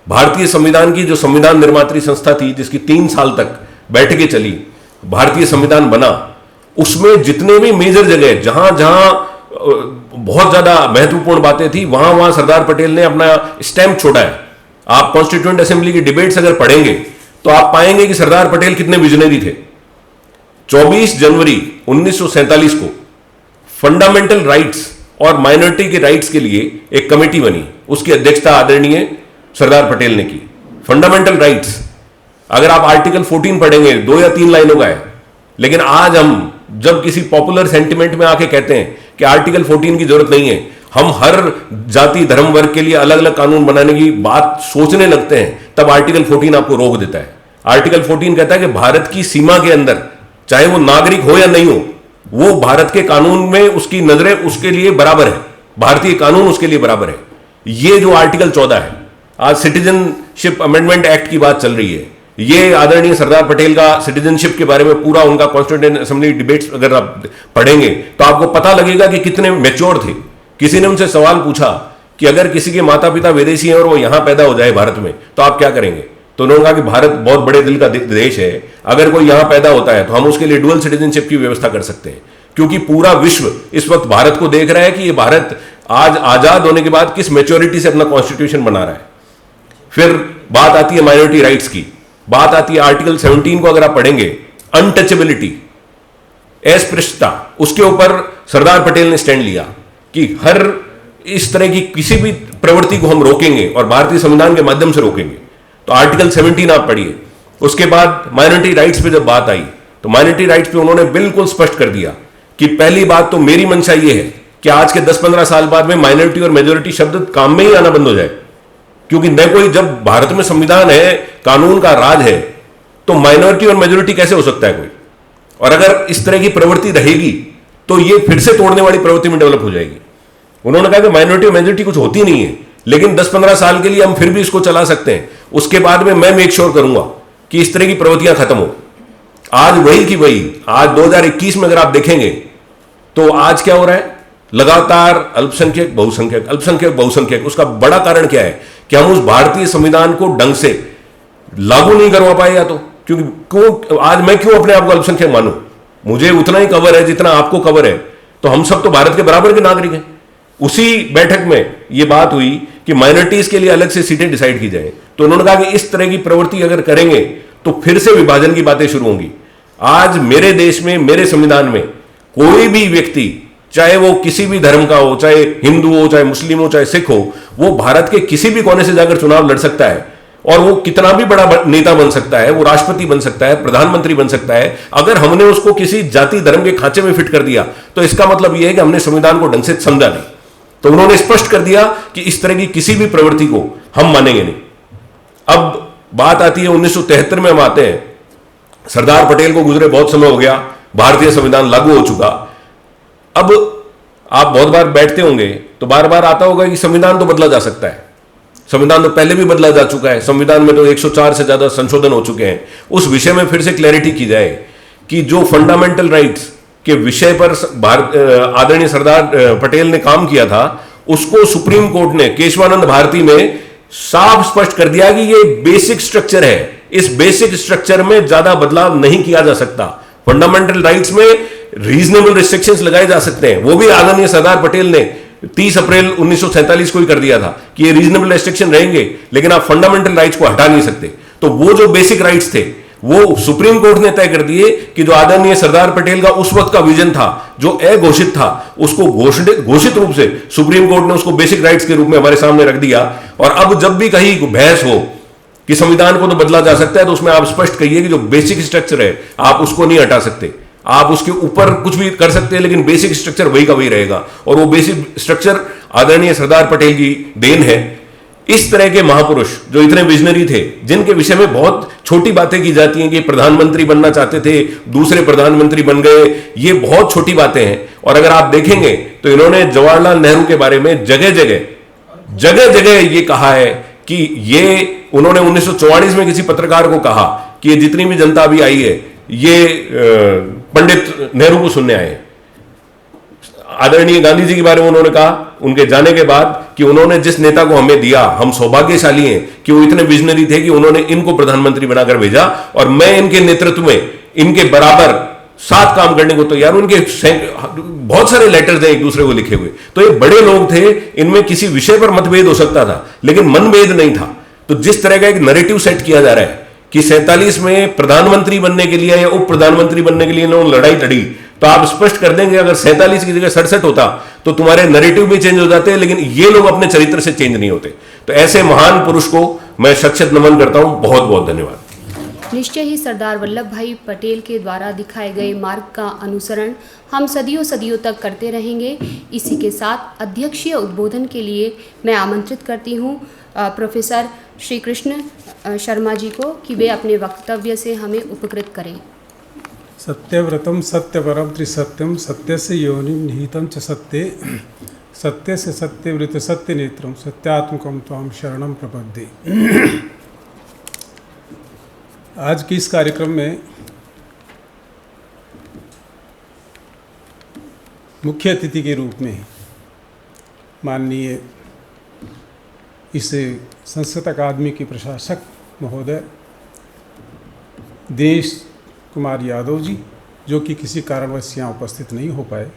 भारतीय संविधान की जो संविधान निर्मात्री संस्था थी, जिसकी 3 साल तक बैठकें चली, भारतीय संविधान बना, उसमें जितने भी मेजर जगह जहां जहां बहुत ज्यादा महत्वपूर्ण बातें थी, वहां वहां सरदार पटेल ने अपना स्टैंप छोड़ा है। आप कॉन्स्टिट्यूएंट असेंबली की डिबेट्स अगर पढ़ेंगे तो आप पाएंगे कि सरदार पटेल कितने विजनरी थे। 24 जनवरी 1947 को फंडामेंटल राइट्स और माइनॉरिटी के राइट्स के लिए एक कमेटी बनी, उसकी अध्यक्षता आदरणीय सरदार पटेल ने की। फंडामेंटल राइट्स, अगर आप आर्टिकल 14 पढ़ेंगे, 2 या 3 लाइनों का है, लेकिन आज हम जब किसी पॉपुलर सेंटिमेंट में आके कहते हैं कि आर्टिकल 14 की जरूरत नहीं है, हम हर जाति धर्म वर्ग के लिए अलग अलग कानून बनाने की बात सोचने लगते हैं, तब आर्टिकल 14 आपको रोक देता है। आर्टिकल 14 कहता है कि भारत की सीमा के अंदर, चाहे वो नागरिक हो या नहीं हो, वो भारत के कानून में उसकी नजरें उसके लिए बराबर है, भारतीय कानून उसके लिए बराबर है। ये जो आर्टिकल 14 है, आज सिटीजनशिप अमेंडमेंट एक्ट की बात चल रही है, ये आदरणीय सरदार पटेल का सिटीजनशिप के बारे में पूरा उनका कॉन्स्टिट्यूएंट असेंबली डिबेट्स अगर आप पढ़ेंगे तो आपको पता लगेगा कि कितने मैच्योर थे। किसी ने उनसे सवाल पूछा कि अगर किसी के माता पिता विदेशी हैं और वो यहां पैदा हो जाए भारत में, तो आप क्या करेंगे? तो उन्होंने कहा कि भारत बहुत बड़े दिल का देश है, अगर कोई यहाँ पैदा होता है तो हम उसके लिए डुअल सिटीजनशिप की व्यवस्था कर सकते हैं, क्योंकि पूरा विश्व इस वक्त भारत को देख रहा है कि ये भारत आज आजाद होने के बाद किस मैच्योरिटी से अपना कॉन्स्टिट्यूशन बना रहा है। फिर बात आती है माइनॉरिटी राइट्स की, बात आती है आर्टिकल 17 को अगर आप पढ़ेंगे, अनटचेबिलिटी, अस्पृश्यता, उसके ऊपर सरदार पटेल ने स्टैंड लिया कि हर इस तरह की किसी भी प्रवृत्ति को हम रोकेंगे और भारतीय संविधान के माध्यम से रोकेंगे। तो आर्टिकल 17 आप पढ़िए। उसके बाद माइनॉरिटी राइट्स पे जब बात आई तो माइनॉरिटी राइट्स पे उन्होंने बिल्कुल स्पष्ट कर दिया कि पहली बात तो मेरी मंशा ये है कि आज के 10-15 साल बाद में माइनॉरिटी और मेजोरिटी शब्द काम में ही आना बंद हो जाए, क्योंकि न कोई, जब भारत में संविधान है, कानून का राज है, तो माइनॉरिटी और मेजोरिटी कैसे हो सकता है कोई? और अगर इस तरह की प्रवृत्ति रहेगी तो ये फिर से तोड़ने वाली प्रवृत्ति में डेवलप हो जाएगी। उन्होंने कहा कि माइनॉरिटी और मेजोरिटी कुछ होती नहीं है, लेकिन 10-15 साल के लिए हम फिर भी इसको चला सकते हैं, उसके बाद में मैं मेक श्योर करूंगा कि इस तरह की प्रवृत्तियां खत्म हो। आज वही की वही, आज 2021 में अगर आप देखेंगे तो आज क्या हो रहा है? लगातार अल्पसंख्यक बहुसंख्यक, अल्पसंख्यक बहुसंख्यक। उसका बड़ा कारण क्या है कि हम उस भारतीय संविधान को ढंग से लागू नहीं करवा पाए, या तो क्योंकि आज मैं क्यों अपने आप को अल्पसंख्यक मानूं? मुझे उतना ही कवर है जितना आपको कवर है, तो हम सब तो भारत के बराबर के नागरिक हैं। उसी बैठक में यह बात हुई कि माइनॉरिटीज के लिए अलग से सीटें डिसाइड की जाए, तो उन्होंने कहा कि इस तरह की प्रवृत्ति अगर करेंगे तो फिर से विभाजन की बातें शुरू होंगी। आज मेरे देश में, मेरे संविधान में कोई भी व्यक्ति, चाहे वो किसी भी धर्म का हो, चाहे हिंदू हो, चाहे मुस्लिम हो, चाहे सिख हो, वो भारत के किसी भी कोने से जाकर चुनाव लड़ सकता है और वो कितना भी बड़ा नेता बन सकता है, वो राष्ट्रपति बन सकता है, प्रधानमंत्री बन सकता है। अगर हमने उसको किसी जाति धर्म के खांचे में फिट कर दिया तो इसका मतलब यह है कि हमने संविधान को ढंग से समझा नहीं। तो उन्होंने स्पष्ट कर दिया कि इस तरह की किसी भी प्रवृत्ति को हम मानेंगे नहीं। अब बात आती है 1973 में हम आते हैं, सरदार पटेल को गुजरे बहुत समय हो गया, भारतीय संविधान लागू हो चुका। अब आप बहुत बार बैठते होंगे तो बार बार आता होगा कि संविधान तो बदला जा सकता है, संविधान तो पहले भी बदला जा चुका है, संविधान में तो 104 से ज्यादा संशोधन हो चुके हैं। उस विषय में फिर से क्लैरिटी की जाए कि जो फंडामेंटल राइट्स के विषय पर आदरणीय सरदार पटेल ने काम किया था, उसको सुप्रीम कोर्ट ने केशवानंद भारती में साफ स्पष्ट कर दिया कि ये बेसिक स्ट्रक्चर है, इस बेसिक स्ट्रक्चर में ज्यादा बदलाव नहीं किया जा सकता। फंडामेंटल राइट्स में रीजनेबल रिस्ट्रिक्शंस लगाए जा सकते हैं, वो भी आदरणीय सरदार पटेल ने 30 अप्रैल 1947 को ही कर दिया था कि ये रीजनेबल रिस्ट्रिक्शन रहेंगे, लेकिन आप फंडामेंटल राइट्स को हटा नहीं सकते। तो वो जो बेसिक राइट्स थे वो सुप्रीम कोर्ट ने तय कर दिए कि जो आदरणीय सरदार पटेल का उस वक्त का विजन था, जो अघोषित था, उसको घोषित रूप से सुप्रीम कोर्ट ने उसको बेसिक राइट्स के रूप में हमारे सामने रख दिया। और अब जब भी कहीं बहस हो कि संविधान को तो बदला जा सकता है, तो उसमें आप स्पष्ट कहिए कि जो बेसिक स्ट्रक्चर है आप उसको नहीं हटा सकते, आप उसके ऊपर कुछ भी कर सकते हैं, लेकिन बेसिक स्ट्रक्चर वही का वही रहेगा। और वो बेसिक स्ट्रक्चर आदरणीय सरदार पटेल की देन है। इस तरह के महापुरुष जो इतने विजनरी थे, जिनके विषय में बहुत छोटी बातें की जाती हैं कि प्रधानमंत्री बनना चाहते थे, दूसरे प्रधानमंत्री बन गए, ये बहुत छोटी बातें हैं। और अगर आप देखेंगे तो इन्होंने जवाहरलाल नेहरू के बारे में जगह जगह ये कहा है कि ये, उन्होंने 1944 में किसी पत्रकार को कहा कि ये जितनी भी जनता अभी आई है ये पंडित नेहरू को सुनने आए। आदरणीय गांधी जी के बारे में उन्होंने कहा उनके जाने के बाद कि उन्होंने जिस नेता को हमें दिया, हम सौभाग्यशाली हैं कि वो इतने विजनरी थे कि उन्होंने इनको प्रधानमंत्री बनाकर भेजा, और मैं इनके नेतृत्व में इनके बराबर साथ काम करने को तैयार हूं। इनके बहुत सारे लेटर्स हैं एक दूसरे को लिखे हुए। तो ये बड़े लोग थे, इनमें किसी विषय पर मतभेद हो सकता था लेकिन मनभेद नहीं था। तो जिस तरह का एक नैरेटिव सेट किया जा रहा है कि 47 में प्रधानमंत्री बनने के लिए या उप प्रधानमंत्री बनने के लिए इन्होंने लड़ाई लड़ी, तो आप स्पष्ट कर देंगे अगर 47 की जगह 67 होता तो तुम्हारे नैरेटिव भी चेंज हो जाते, लेकिन ये लोग अपने चरित्र से चेंज नहीं होते। तो ऐसे महान पुरुष को मैं शतशत नमन करता हूं। बहुत बहुत धन्यवाद। निश्चय ही सरदार वल्लभ भाई पटेल के द्वारा दिखाए गए मार्ग का अनुसरण हम सदियों तक करते रहेंगे। इसी के साथ अध्यक्षीय उद्बोधन के लिए मैं आमंत्रित करती हूँ प्रोफेसर श्री कृष्ण शर्मा जी को कि वे अपने वक्तव्य से हमें उपकृत करें। सत्यव्रतम सत्यपरम त्रिसत्यम सत्यस्य योनिम निहितं च सत्ये सत्यस्य सत्यव्रत सत्यनेत्रम सत्यात्मकम त्वाम शरणम प्रपद्ये। आज की इस कार्यक्रम में मुख्य अतिथि के रूप में माननीय इस संस्कृत अकादमी के प्रशासक महोदय, दिनेश कुमार यादव जी, जो कि किसी कारणवश यहाँ उपस्थित नहीं हो पाए,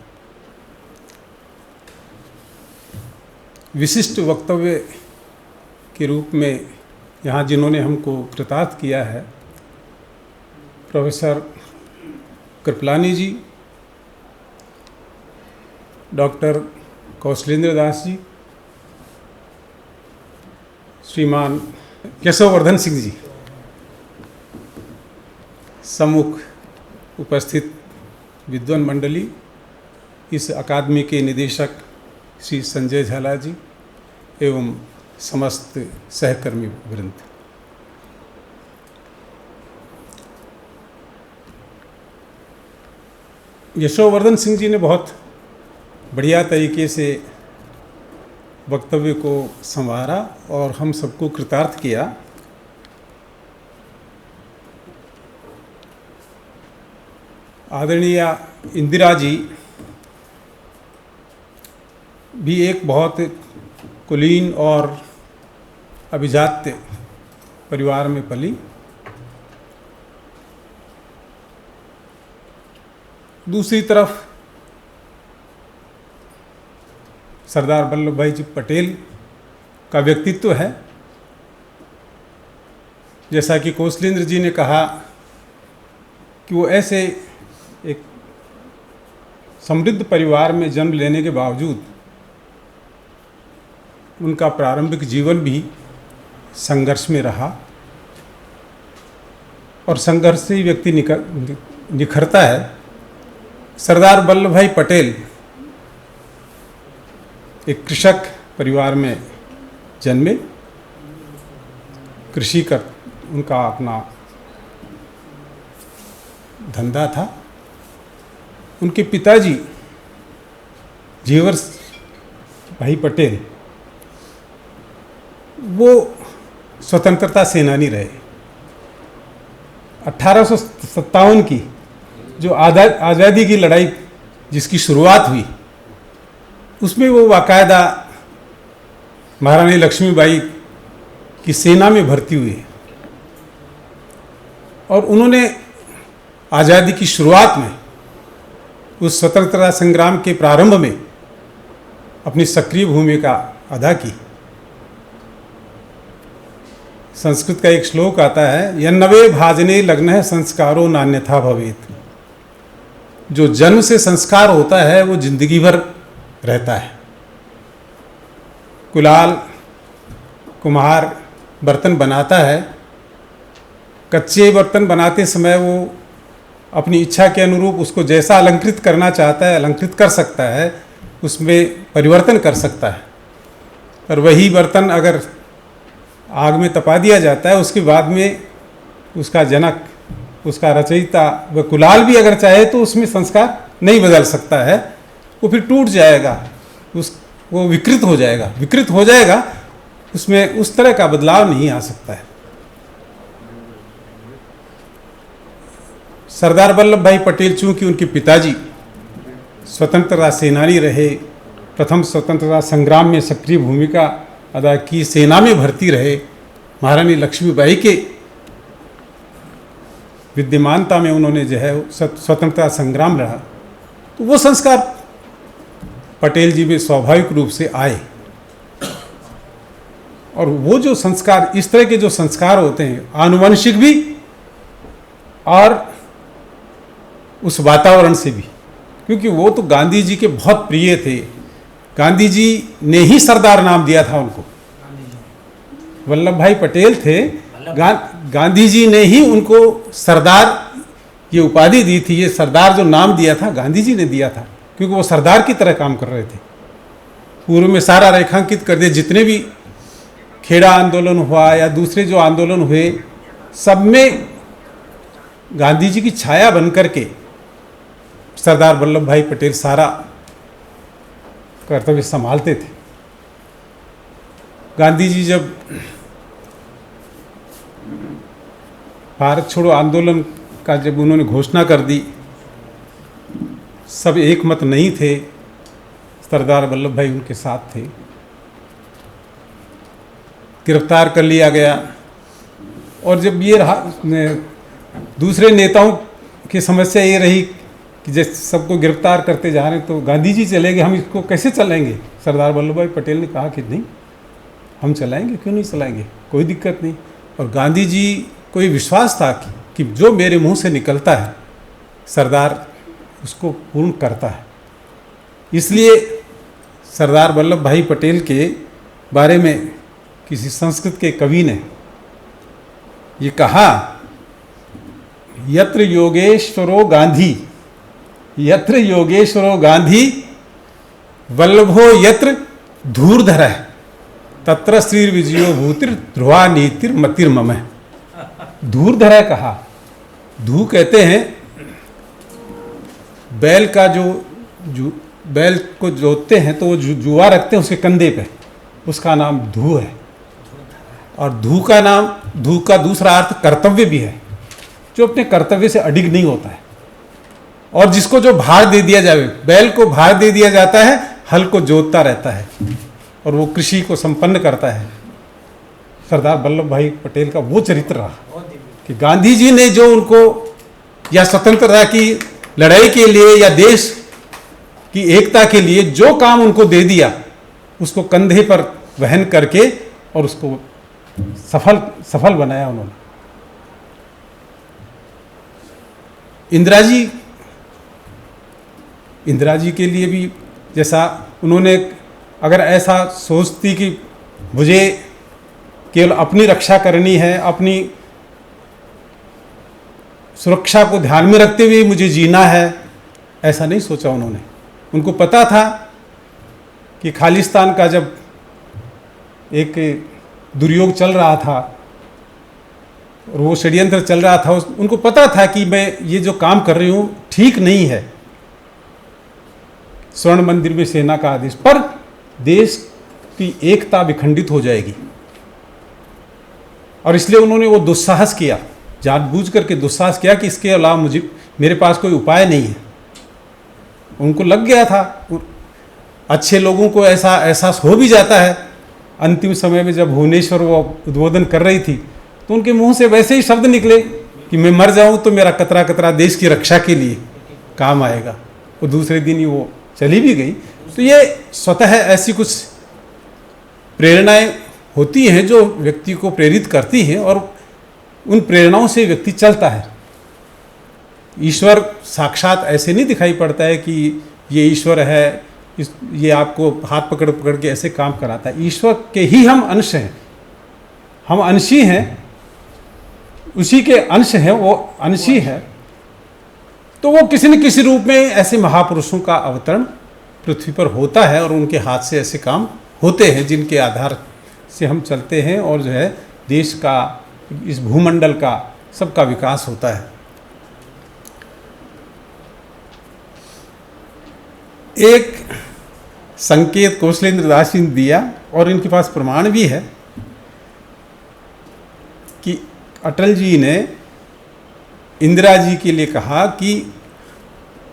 विशिष्ट वक्तव्य के रूप में यहाँ जिन्होंने हमको कृतार्थ किया है, प्रोफेसर कृपलानी जी, डॉक्टर कौशलेंद्र दास जी, श्रीमान केशववर्धन सिंह जी, सम्मुख उपस्थित विद्वान मंडली, इस अकादमी के निदेशक श्री संजय झाला जी एवं समस्त सहकर्मी वृंद, यशोवर्धन सिंह जी ने बहुत बढ़िया तरीके से वक्तव्य को संवारा और हम सबको कृतार्थ किया। आदरणीय इंदिरा जी भी एक बहुत कुलीन और अभिजात्य परिवार में पली। दूसरी तरफ सरदार वल्लभ भाई जी पटेल का व्यक्तित्व है। जैसा कि कौशलेंद्र जी ने कहा कि वो ऐसे एक समृद्ध परिवार में जन्म लेने के बावजूद उनका प्रारंभिक जीवन भी संघर्ष में रहा और संघर्ष से ही व्यक्ति निखरता है। सरदार वल्लभ भाई पटेल एक कृषक परिवार में जन्मे। कृषि कर उनका अपना धंधा था। उनके पिताजी जेवर भाई पटेल वो स्वतंत्रता सेनानी रहे। 1857 की जो आज़ादी की लड़ाई जिसकी शुरुआत हुई उसमें वो बाकायदा महारानी लक्ष्मीबाई की सेना में भर्ती हुए और उन्होंने आज़ादी की शुरुआत में उस स्वतंत्रता संग्राम के प्रारंभ में अपनी सक्रिय भूमिका अदा की। संस्कृत का एक श्लोक आता है, यन्नवे भाजने लग्न संस्कारो नान्यथा भवेत। जो जन्म से संस्कार होता है वो जिंदगी भर रहता है। कुलाल कुम्हार बर्तन बनाता है, कच्चे बर्तन बनाते समय वो अपनी इच्छा के अनुरूप उसको जैसा अलंकृत करना चाहता है अलंकृत कर सकता है, उसमें परिवर्तन कर सकता है। पर वही बर्तन अगर आग में तपा दिया जाता है उसके बाद में उसका जनक, उसका रचयिता व कुलाल भी अगर चाहे तो उसमें संस्कार नहीं बदल सकता है, वो फिर टूट जाएगा, वो विकृत हो जाएगा, उसमें उस तरह का बदलाव नहीं आ सकता है। सरदार वल्लभ भाई पटेल चूंकि उनके पिताजी स्वतंत्रता सेनानी रहे, प्रथम स्वतंत्रता संग्राम में सक्रिय भूमिका अदा की, सेना में भर्ती रहे, महारानी लक्ष्मीबाई के विद्यमानता में उन्होंने जो है स्वतंत्रता संग्राम लड़ा, तो वो संस्कार पटेल जी में स्वाभाविक रूप से आए। और वो जो संस्कार, इस तरह के जो संस्कार होते हैं आनुवंशिक भी और उस वातावरण से भी, क्योंकि वो तो गांधी जी के बहुत प्रिय थे। गांधी जी ने ही सरदार नाम दिया था उनको। वल्लभ भाई पटेल थे, गांधी जी ने ही उनको सरदार ये उपाधि दी थी। ये सरदार जो नाम दिया था गांधी जी ने दिया था, क्योंकि वो सरदार की तरह काम कर रहे थे। पूर्व में सारा रेखांकित कर दिया, जितने भी खेड़ा आंदोलन हुआ या दूसरे जो आंदोलन हुए, सब में गांधी जी की छाया बन करके सरदार वल्लभ भाई पटेल सारा कर्तव्य संभालते थे। गांधी जी जब भारत छोड़ो आंदोलन का जब उन्होंने घोषणा कर दी, सब एक मत नहीं थे, सरदार वल्लभ भाई उनके साथ थे। गिरफ्तार कर लिया गया, और जब ये रहा दूसरे नेताओं की समस्या ये रही कि जैसे सबको गिरफ्तार करते जा रहे हैं, तो गांधी जी चले गए, हम इसको कैसे चलाएंगे? सरदार वल्लभ भाई पटेल ने कहा कि नहीं, हम चलाएंगे, क्यों नहीं चलाएंगे, कोई दिक्कत नहीं। और गांधी जी को ये विश्वास था कि जो मेरे मुंह से निकलता है सरदार उसको पूर्ण करता है। इसलिए सरदार वल्लभ भाई पटेल के बारे में किसी संस्कृत के कवि ने ये कहा, यत्र योगेश्वरो गांधी, यत्र योगेश्वरो गांधी वल्लभो यत्र धूर्धरः तत्र श्री विजयो भूतिर ध्रुवा नीतिर मतिर्मम। धूर्धरः कहा, धू कहते हैं बैल का जो बैल को जोतते हैं तो वो जुआ रखते हैं उसके कंधे पे, उसका नाम धू है। और धू का दूसरा अर्थ कर्तव्य भी है, जो अपने कर्तव्य से अडिग नहीं होता है। और जिसको जो भार दे दिया जाए, बैल को भार दे दिया जाता है, हल को जोतता रहता है और वो कृषि को संपन्न करता है। सरदार वल्लभ भाई पटेल का वो चरित्र रहा कि गांधी जी ने जो उनको या स्वतंत्रता की लड़ाई के लिए या देश की एकता के लिए जो काम उनको दे दिया, उसको कंधे पर वहन करके और उसको सफल बनाया उन्होंने। इंदिरा जी के लिए भी जैसा उन्होंने, अगर ऐसा सोचती कि मुझे केवल अपनी रक्षा करनी है, अपनी सुरक्षा को ध्यान में रखते हुए मुझे जीना है, ऐसा नहीं सोचा उन्होंने। उनको पता था कि खालिस्तान का जब एक दुर्योग चल रहा था और वो षड्यंत्र चल रहा था, उनको पता था कि मैं ये जो काम कर रही हूँ ठीक नहीं है। स्वर्ण मंदिर में सेना का आदेश पर देश की एकता विखंडित हो जाएगी, और इसलिए उन्होंने वो दुस्साहस किया, जानबूझ करके दुस्साहस किया कि इसके अलावा मेरे पास कोई उपाय नहीं है। उनको लग गया था, अच्छे लोगों को ऐसा एहसास हो भी जाता है। अंतिम समय में जब भुवनेश्वर वो उद्बोधन कर रही थी तो उनके मुंह से वैसे ही शब्द निकले कि मैं मर जाऊं तो मेरा कतरा कतरा देश की रक्षा के लिए काम आएगा। वो दूसरे दिन ही वो चली भी गई। तो ये स्वतः ऐसी कुछ प्रेरणाएं होती हैं जो व्यक्ति को प्रेरित करती हैं, और उन प्रेरणाओं से व्यक्ति चलता है। ईश्वर साक्षात ऐसे नहीं दिखाई पड़ता है कि ये ईश्वर है, ये आपको हाथ पकड़ पकड़ के ऐसे काम कराता है। ईश्वर के ही हम अंश हैं, हम अंशी हैं, उसी के अंश हैं, वो अंशी है। तो वो किसी न किसी रूप में ऐसे महापुरुषों का अवतरण पृथ्वी पर होता है, और उनके हाथ से ऐसे काम होते हैं जिनके आधार से हम चलते हैं, और जो है देश का, इस भूमंडल का, सबका विकास होता है। एक संकेत कौशलेंद्र दास जी ने दिया, और इनके पास प्रमाण भी है कि अटल जी ने इंदिरा जी के लिए कहा कि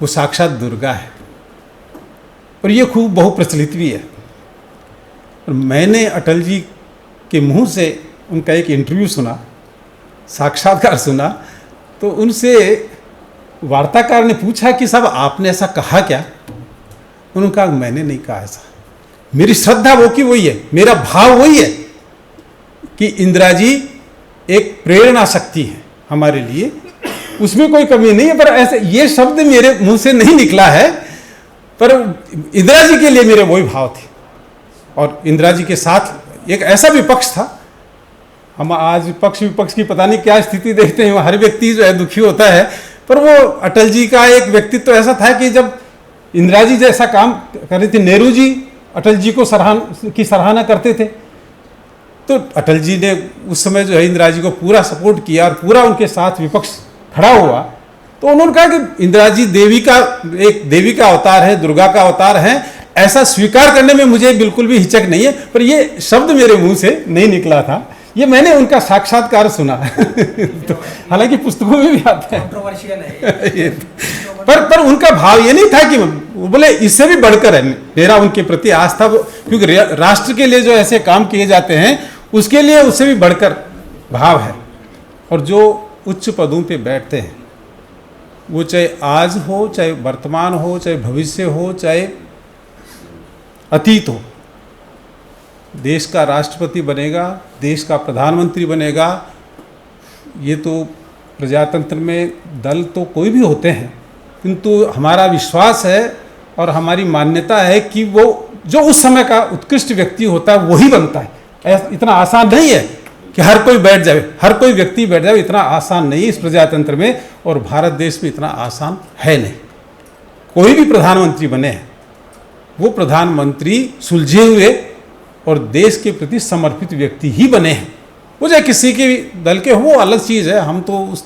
वो साक्षात दुर्गा है, और ये खूब बहुप्रचलित भी है। और मैंने अटल जी के मुंह से उनका एक इंटरव्यू सुना, साक्षात्कार सुना, तो उनसे वार्ताकार ने पूछा कि साहब आपने ऐसा कहा क्या? उन्होंने कहा मैंने नहीं कहा ऐसा, मेरी श्रद्धा वो की वही है, मेरा भाव वही है कि इंदिरा जी एक प्रेरणा शक्ति है हमारे लिए, उसमें कोई कमी नहीं है। पर ऐसे ये शब्द मेरे मुंह से नहीं निकला है, पर इंदिरा जी के लिए मेरे वही भाव थे। और इंदिरा जी के साथ एक ऐसा विपक्ष था, हम आज पक्ष विपक्ष की पता नहीं क्या स्थिति देखते हैं, हर व्यक्ति जो है दुखी होता है, पर वो अटल जी का एक व्यक्तित्व तो ऐसा था कि जब इंदिरा जी जैसा काम कर रही थी, नेहरू जी अटल जी को सराहना करते थे, तो अटल जी ने उस समय जो है इंदिरा जी को पूरा सपोर्ट किया और पूरा उनके साथ विपक्ष खड़ा हुआ। तो उन्होंने कहा कि इंदिरा जी एक देवी का अवतार है, दुर्गा का अवतार है, ऐसा स्वीकार करने में मुझे बिल्कुल भी हिचक नहीं है। पर ये शब्द मेरे मुंह से नहीं निकला था, ये मैंने उनका साक्षात्कार सुना तो हालांकि पुस्तकों में भी आता है, कंट्रोवर्शियल है पर उनका भाव ये नहीं था कि वो बोले इससे भी बढ़कर है मेरा उनके प्रति आस्था, क्योंकि राष्ट्र के लिए जो ऐसे काम किए जाते हैं उसके लिए उससे भी बढ़कर भाव है। और जो उच्च पदों पे बैठते हैं, वो चाहे आज हो, चाहे वर्तमान हो, चाहे भविष्य हो, चाहे अतीत हो, देश का राष्ट्रपति बनेगा, देश का प्रधानमंत्री बनेगा, ये तो प्रजातंत्र में दल तो कोई भी होते हैं, किंतु हमारा विश्वास है और हमारी मान्यता है कि वो जो उस समय का उत्कृष्ट व्यक्ति होता है वही बनता है। इतना आसान नहीं है कि हर कोई बैठ जाए, हर कोई व्यक्ति बैठ जाए, इतना आसान नहीं इस प्रजातंत्र में, और भारत देश में इतना आसान है नहीं। कोई भी प्रधानमंत्री बने, वो प्रधानमंत्री सुलझे हुए और देश के प्रति समर्पित व्यक्ति ही बने हैं। वो चाहे किसी के भी दल के हो, वो अलग चीज़ है, हम तो उस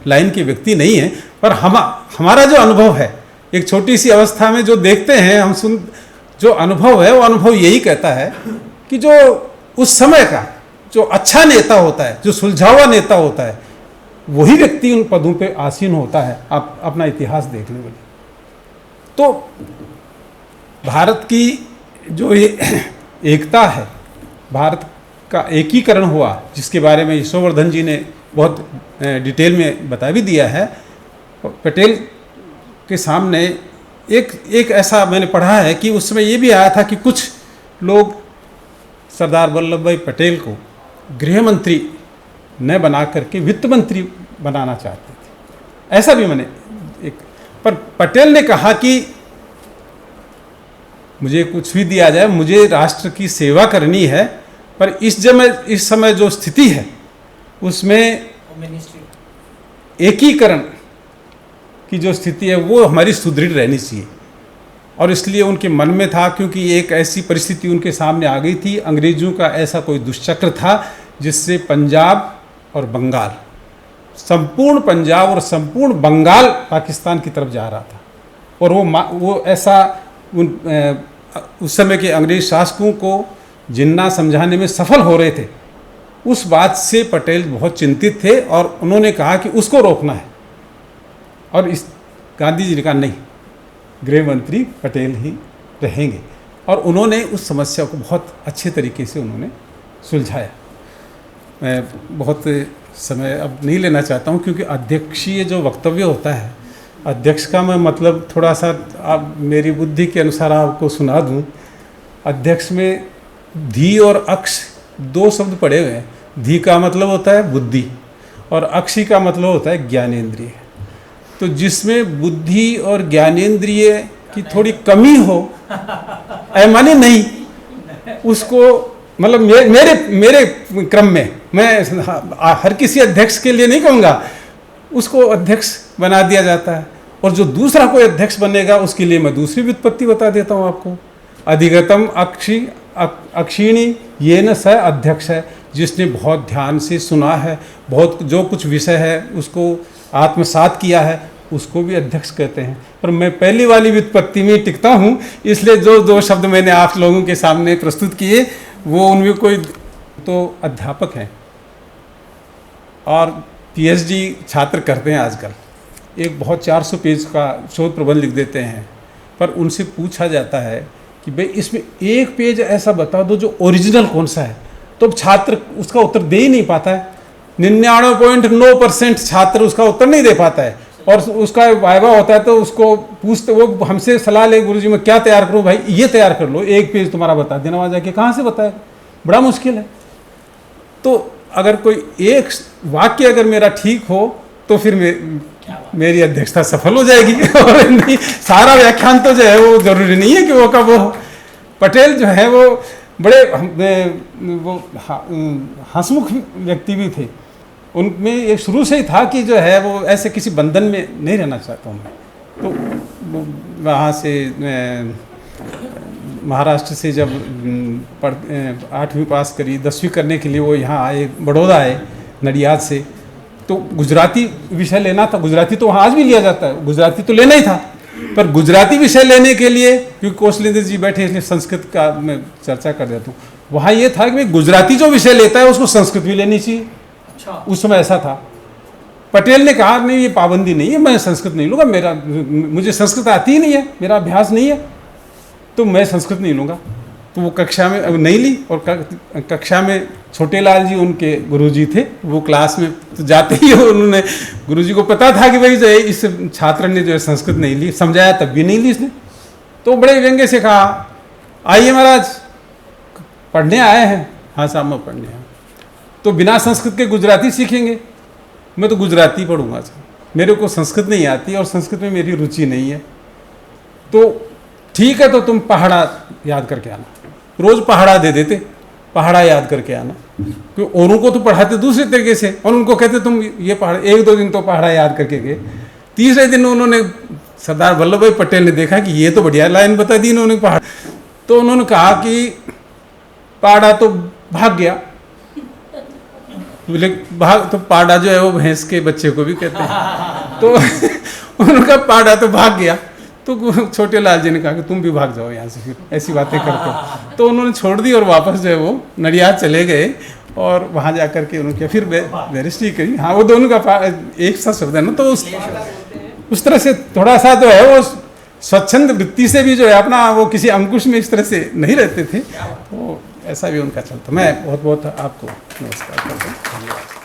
लाइन के व्यक्ति नहीं हैं, पर हमारा जो अनुभव है, एक छोटी सी अवस्था में जो देखते हैं हम जो अनुभव है, वो अनुभव यही कहता है कि जो उस समय का जो अच्छा नेता होता है, जो सुलझा हुआ नेता होता है, वही व्यक्ति उन पदों पे आसीन होता है। आप अपना इतिहास देख लें। तो भारत की जो ये एकता है, भारत का एकीकरण हुआ, जिसके बारे में यशोवर्धन जी ने बहुत डिटेल में बता भी दिया है। पटेल के सामने एक ऐसा मैंने पढ़ा है कि उस समय ये भी आया था कि कुछ लोग सरदार वल्लभ भाई पटेल को गृह मंत्री न बना करके वित्त मंत्री बनाना चाहते थे, ऐसा भी मैंने पर पटेल ने कहा कि मुझे कुछ भी दिया जाए, मुझे राष्ट्र की सेवा करनी है, पर इस समय जो स्थिति है उसमें एकीकरण की जो स्थिति है वो हमारी सुदृढ़ रहनी चाहिए। और इसलिए उनके मन में था, क्योंकि एक ऐसी परिस्थिति उनके सामने आ गई थी, अंग्रेजों का ऐसा कोई दुष्चक्र था जिससे पंजाब और बंगाल, संपूर्ण पंजाब और संपूर्ण बंगाल पाकिस्तान की तरफ जा रहा था। और वो ऐसा उस समय के अंग्रेज शासकों को जिन्ना समझाने में सफल हो रहे थे। उस बात से पटेल बहुत चिंतित थे और उन्होंने कहा कि उसको रोकना है। और इस गांधी जी ने कहा नहीं, गृह मंत्री पटेल ही रहेंगे, और उन्होंने उस समस्या को बहुत अच्छे तरीके से उन्होंने सुलझाया। मैं बहुत समय अब नहीं लेना चाहता हूँ, क्योंकि अध्यक्षीय जो वक्तव्य होता है, अध्यक्ष का मैं मतलब थोड़ा सा आप मेरी बुद्धि के अनुसार आपको सुना दूँ। अध्यक्ष में धी और अक्ष दो शब्द पड़े हुए हैं। धी का मतलब होता है बुद्धि और अक्षी का मतलब होता है ज्ञानेंद्रिय। तो जिसमें बुद्धि और ज्ञानेंद्रिय की थोड़ी कमी हो, माने नहीं, उसको मतलब मेरे क्रम में मैं हर किसी अध्यक्ष के लिए नहीं कहूँगा, उसको अध्यक्ष बना दिया जाता है। और जो दूसरा कोई अध्यक्ष बनेगा उसके लिए मैं दूसरी व्युत्पत्ति बता देता हूँ आपको। अधिगतम अक्षिणी ये न स अध्यक्ष है, जिसने बहुत ध्यान से सुना है, बहुत जो कुछ विषय है उसको आत्मसात किया है, उसको भी अध्यक्ष कहते हैं। पर मैं पहली वाली व्युत्पत्ति में टिकता हूँ, इसलिए जो दो शब्द मैंने आप लोगों के सामने प्रस्तुत किए वो उनमें कोई तो अध्यापक हैं और पीएचडी छात्र करते हैं आजकल, एक बहुत 400 पेज का शोध प्रबंध लिख देते हैं। पर उनसे पूछा जाता है कि भाई इसमें एक पेज ऐसा बता दो जो ओरिजिनल कौन सा है, तो छात्र उसका उत्तर दे ही नहीं पाता है। 99.9% छात्र उसका उत्तर नहीं दे पाता है। और उसका वाइवा होता है तो उसको पूछते, वो हमसे सलाह ले, गुरुजी मैं क्या तैयार करूँ? भाई ये तैयार कर लो, एक पेज तुम्हारा बता देना। वहाँ जाके कहाँ से बताए, बड़ा मुश्किल है। तो अगर कोई एक वाक्य अगर मेरा ठीक हो तो फिर मेरी अध्यक्षता सफल हो जाएगी। और नहीं, सारा व्याख्यान तो जो है वो जरूरी नहीं है कि वो का वो। पटेल जो है वो बड़े हंसमुख व्यक्ति भी थे। उनमें ये शुरू से ही था कि जो है वो ऐसे किसी बंधन में नहीं रहना चाहता हूँ मैं। तो वहाँ से महाराष्ट्र से जब 8वीं पास करी, 10वीं करने के लिए वो यहाँ आए, बड़ौदा आए नडियाद से। तो गुजराती विषय लेना था, गुजराती तो वहाँ आज भी लिया जाता है, गुजराती तो लेना ही था। पर गुजराती विषय लेने के लिए, क्योंकि कौशलेंद्र जी बैठे इसलिए संस्कृत का मैं चर्चा कर देता हूँ, वहाँ ये था कि गुजराती जो विषय लेता है उसको संस्कृत भी लेनी चाहिए। उस समय ऐसा था। पटेल ने कहा नहीं, ये पाबंदी नहीं है, मैं संस्कृत नहीं लूँगा, मुझे संस्कृत आती ही नहीं है, मेरा अभ्यास नहीं है, तो मैं संस्कृत नहीं लूँगा। तो वो कक्षा में अब नहीं ली, और कक्षा में छोटे लाल जी उनके गुरुजी थे, वो क्लास में तो जाते ही उन्होंने, गुरुजी को पता था कि भाई जो है इस छात्र ने जो है संस्कृत नहीं ली, समझाया तब भी नहीं ली इसने, तो बड़े व्यंग्य से कहा, आइए महाराज पढ़ने आए हैं? हाँ साहब मैं पढ़ने आया। तो बिना संस्कृत के गुजराती सीखेंगे? मैं तो गुजराती पढ़ूंगा साहब, मेरे को संस्कृत नहीं आती और संस्कृत में मेरी रुचि नहीं है। तो ठीक है, तो तुम पहाड़ा याद करके आना। रोज पहाड़ा दे देते, पहाड़ा याद करके आना, क्योंकि औरों को तो पढ़ाते दूसरे तरीके से, और उनको कहते तुम ये पहाड़ा, 1-2 दिन तो पहाड़ा याद करके गए। तीसरे दिन उन्होंने, सरदार वल्लभ भाई पटेल ने देखा कि ये तो बढ़िया लाइन बता दी इन्होंने पहाड़, तो उन्होंने कहा कि पहाड़ा तो भाग गया। बोले भाग, तो पाड़ा जो है वो भैंस के बच्चे को भी कहते हैं, तो उन्होंने कहा पाड़ा तो भाग गया। तो छोटे लाल जी ने कहा कि तुम भी भाग जाओ यहाँ से, फिर ऐसी बातें करते। तो उन्होंने छोड़ दी और वापस जो है वो नडियाद चले गए, और वहाँ जा कर के उन्होंने फिर बैरिस्ट्री करी। हाँ, वो दोनों का एक सा शब्द है ना, तो उस तरह से थोड़ा सा जो है वो स्वच्छंद वृत्ति से भी जो है अपना, वो किसी अंकुश में इस तरह से नहीं रहते थे, तो ऐसा भी उनका चलता। मैं बहुत बहुत आपको नमस्कार करता हूँ, धन्यवाद।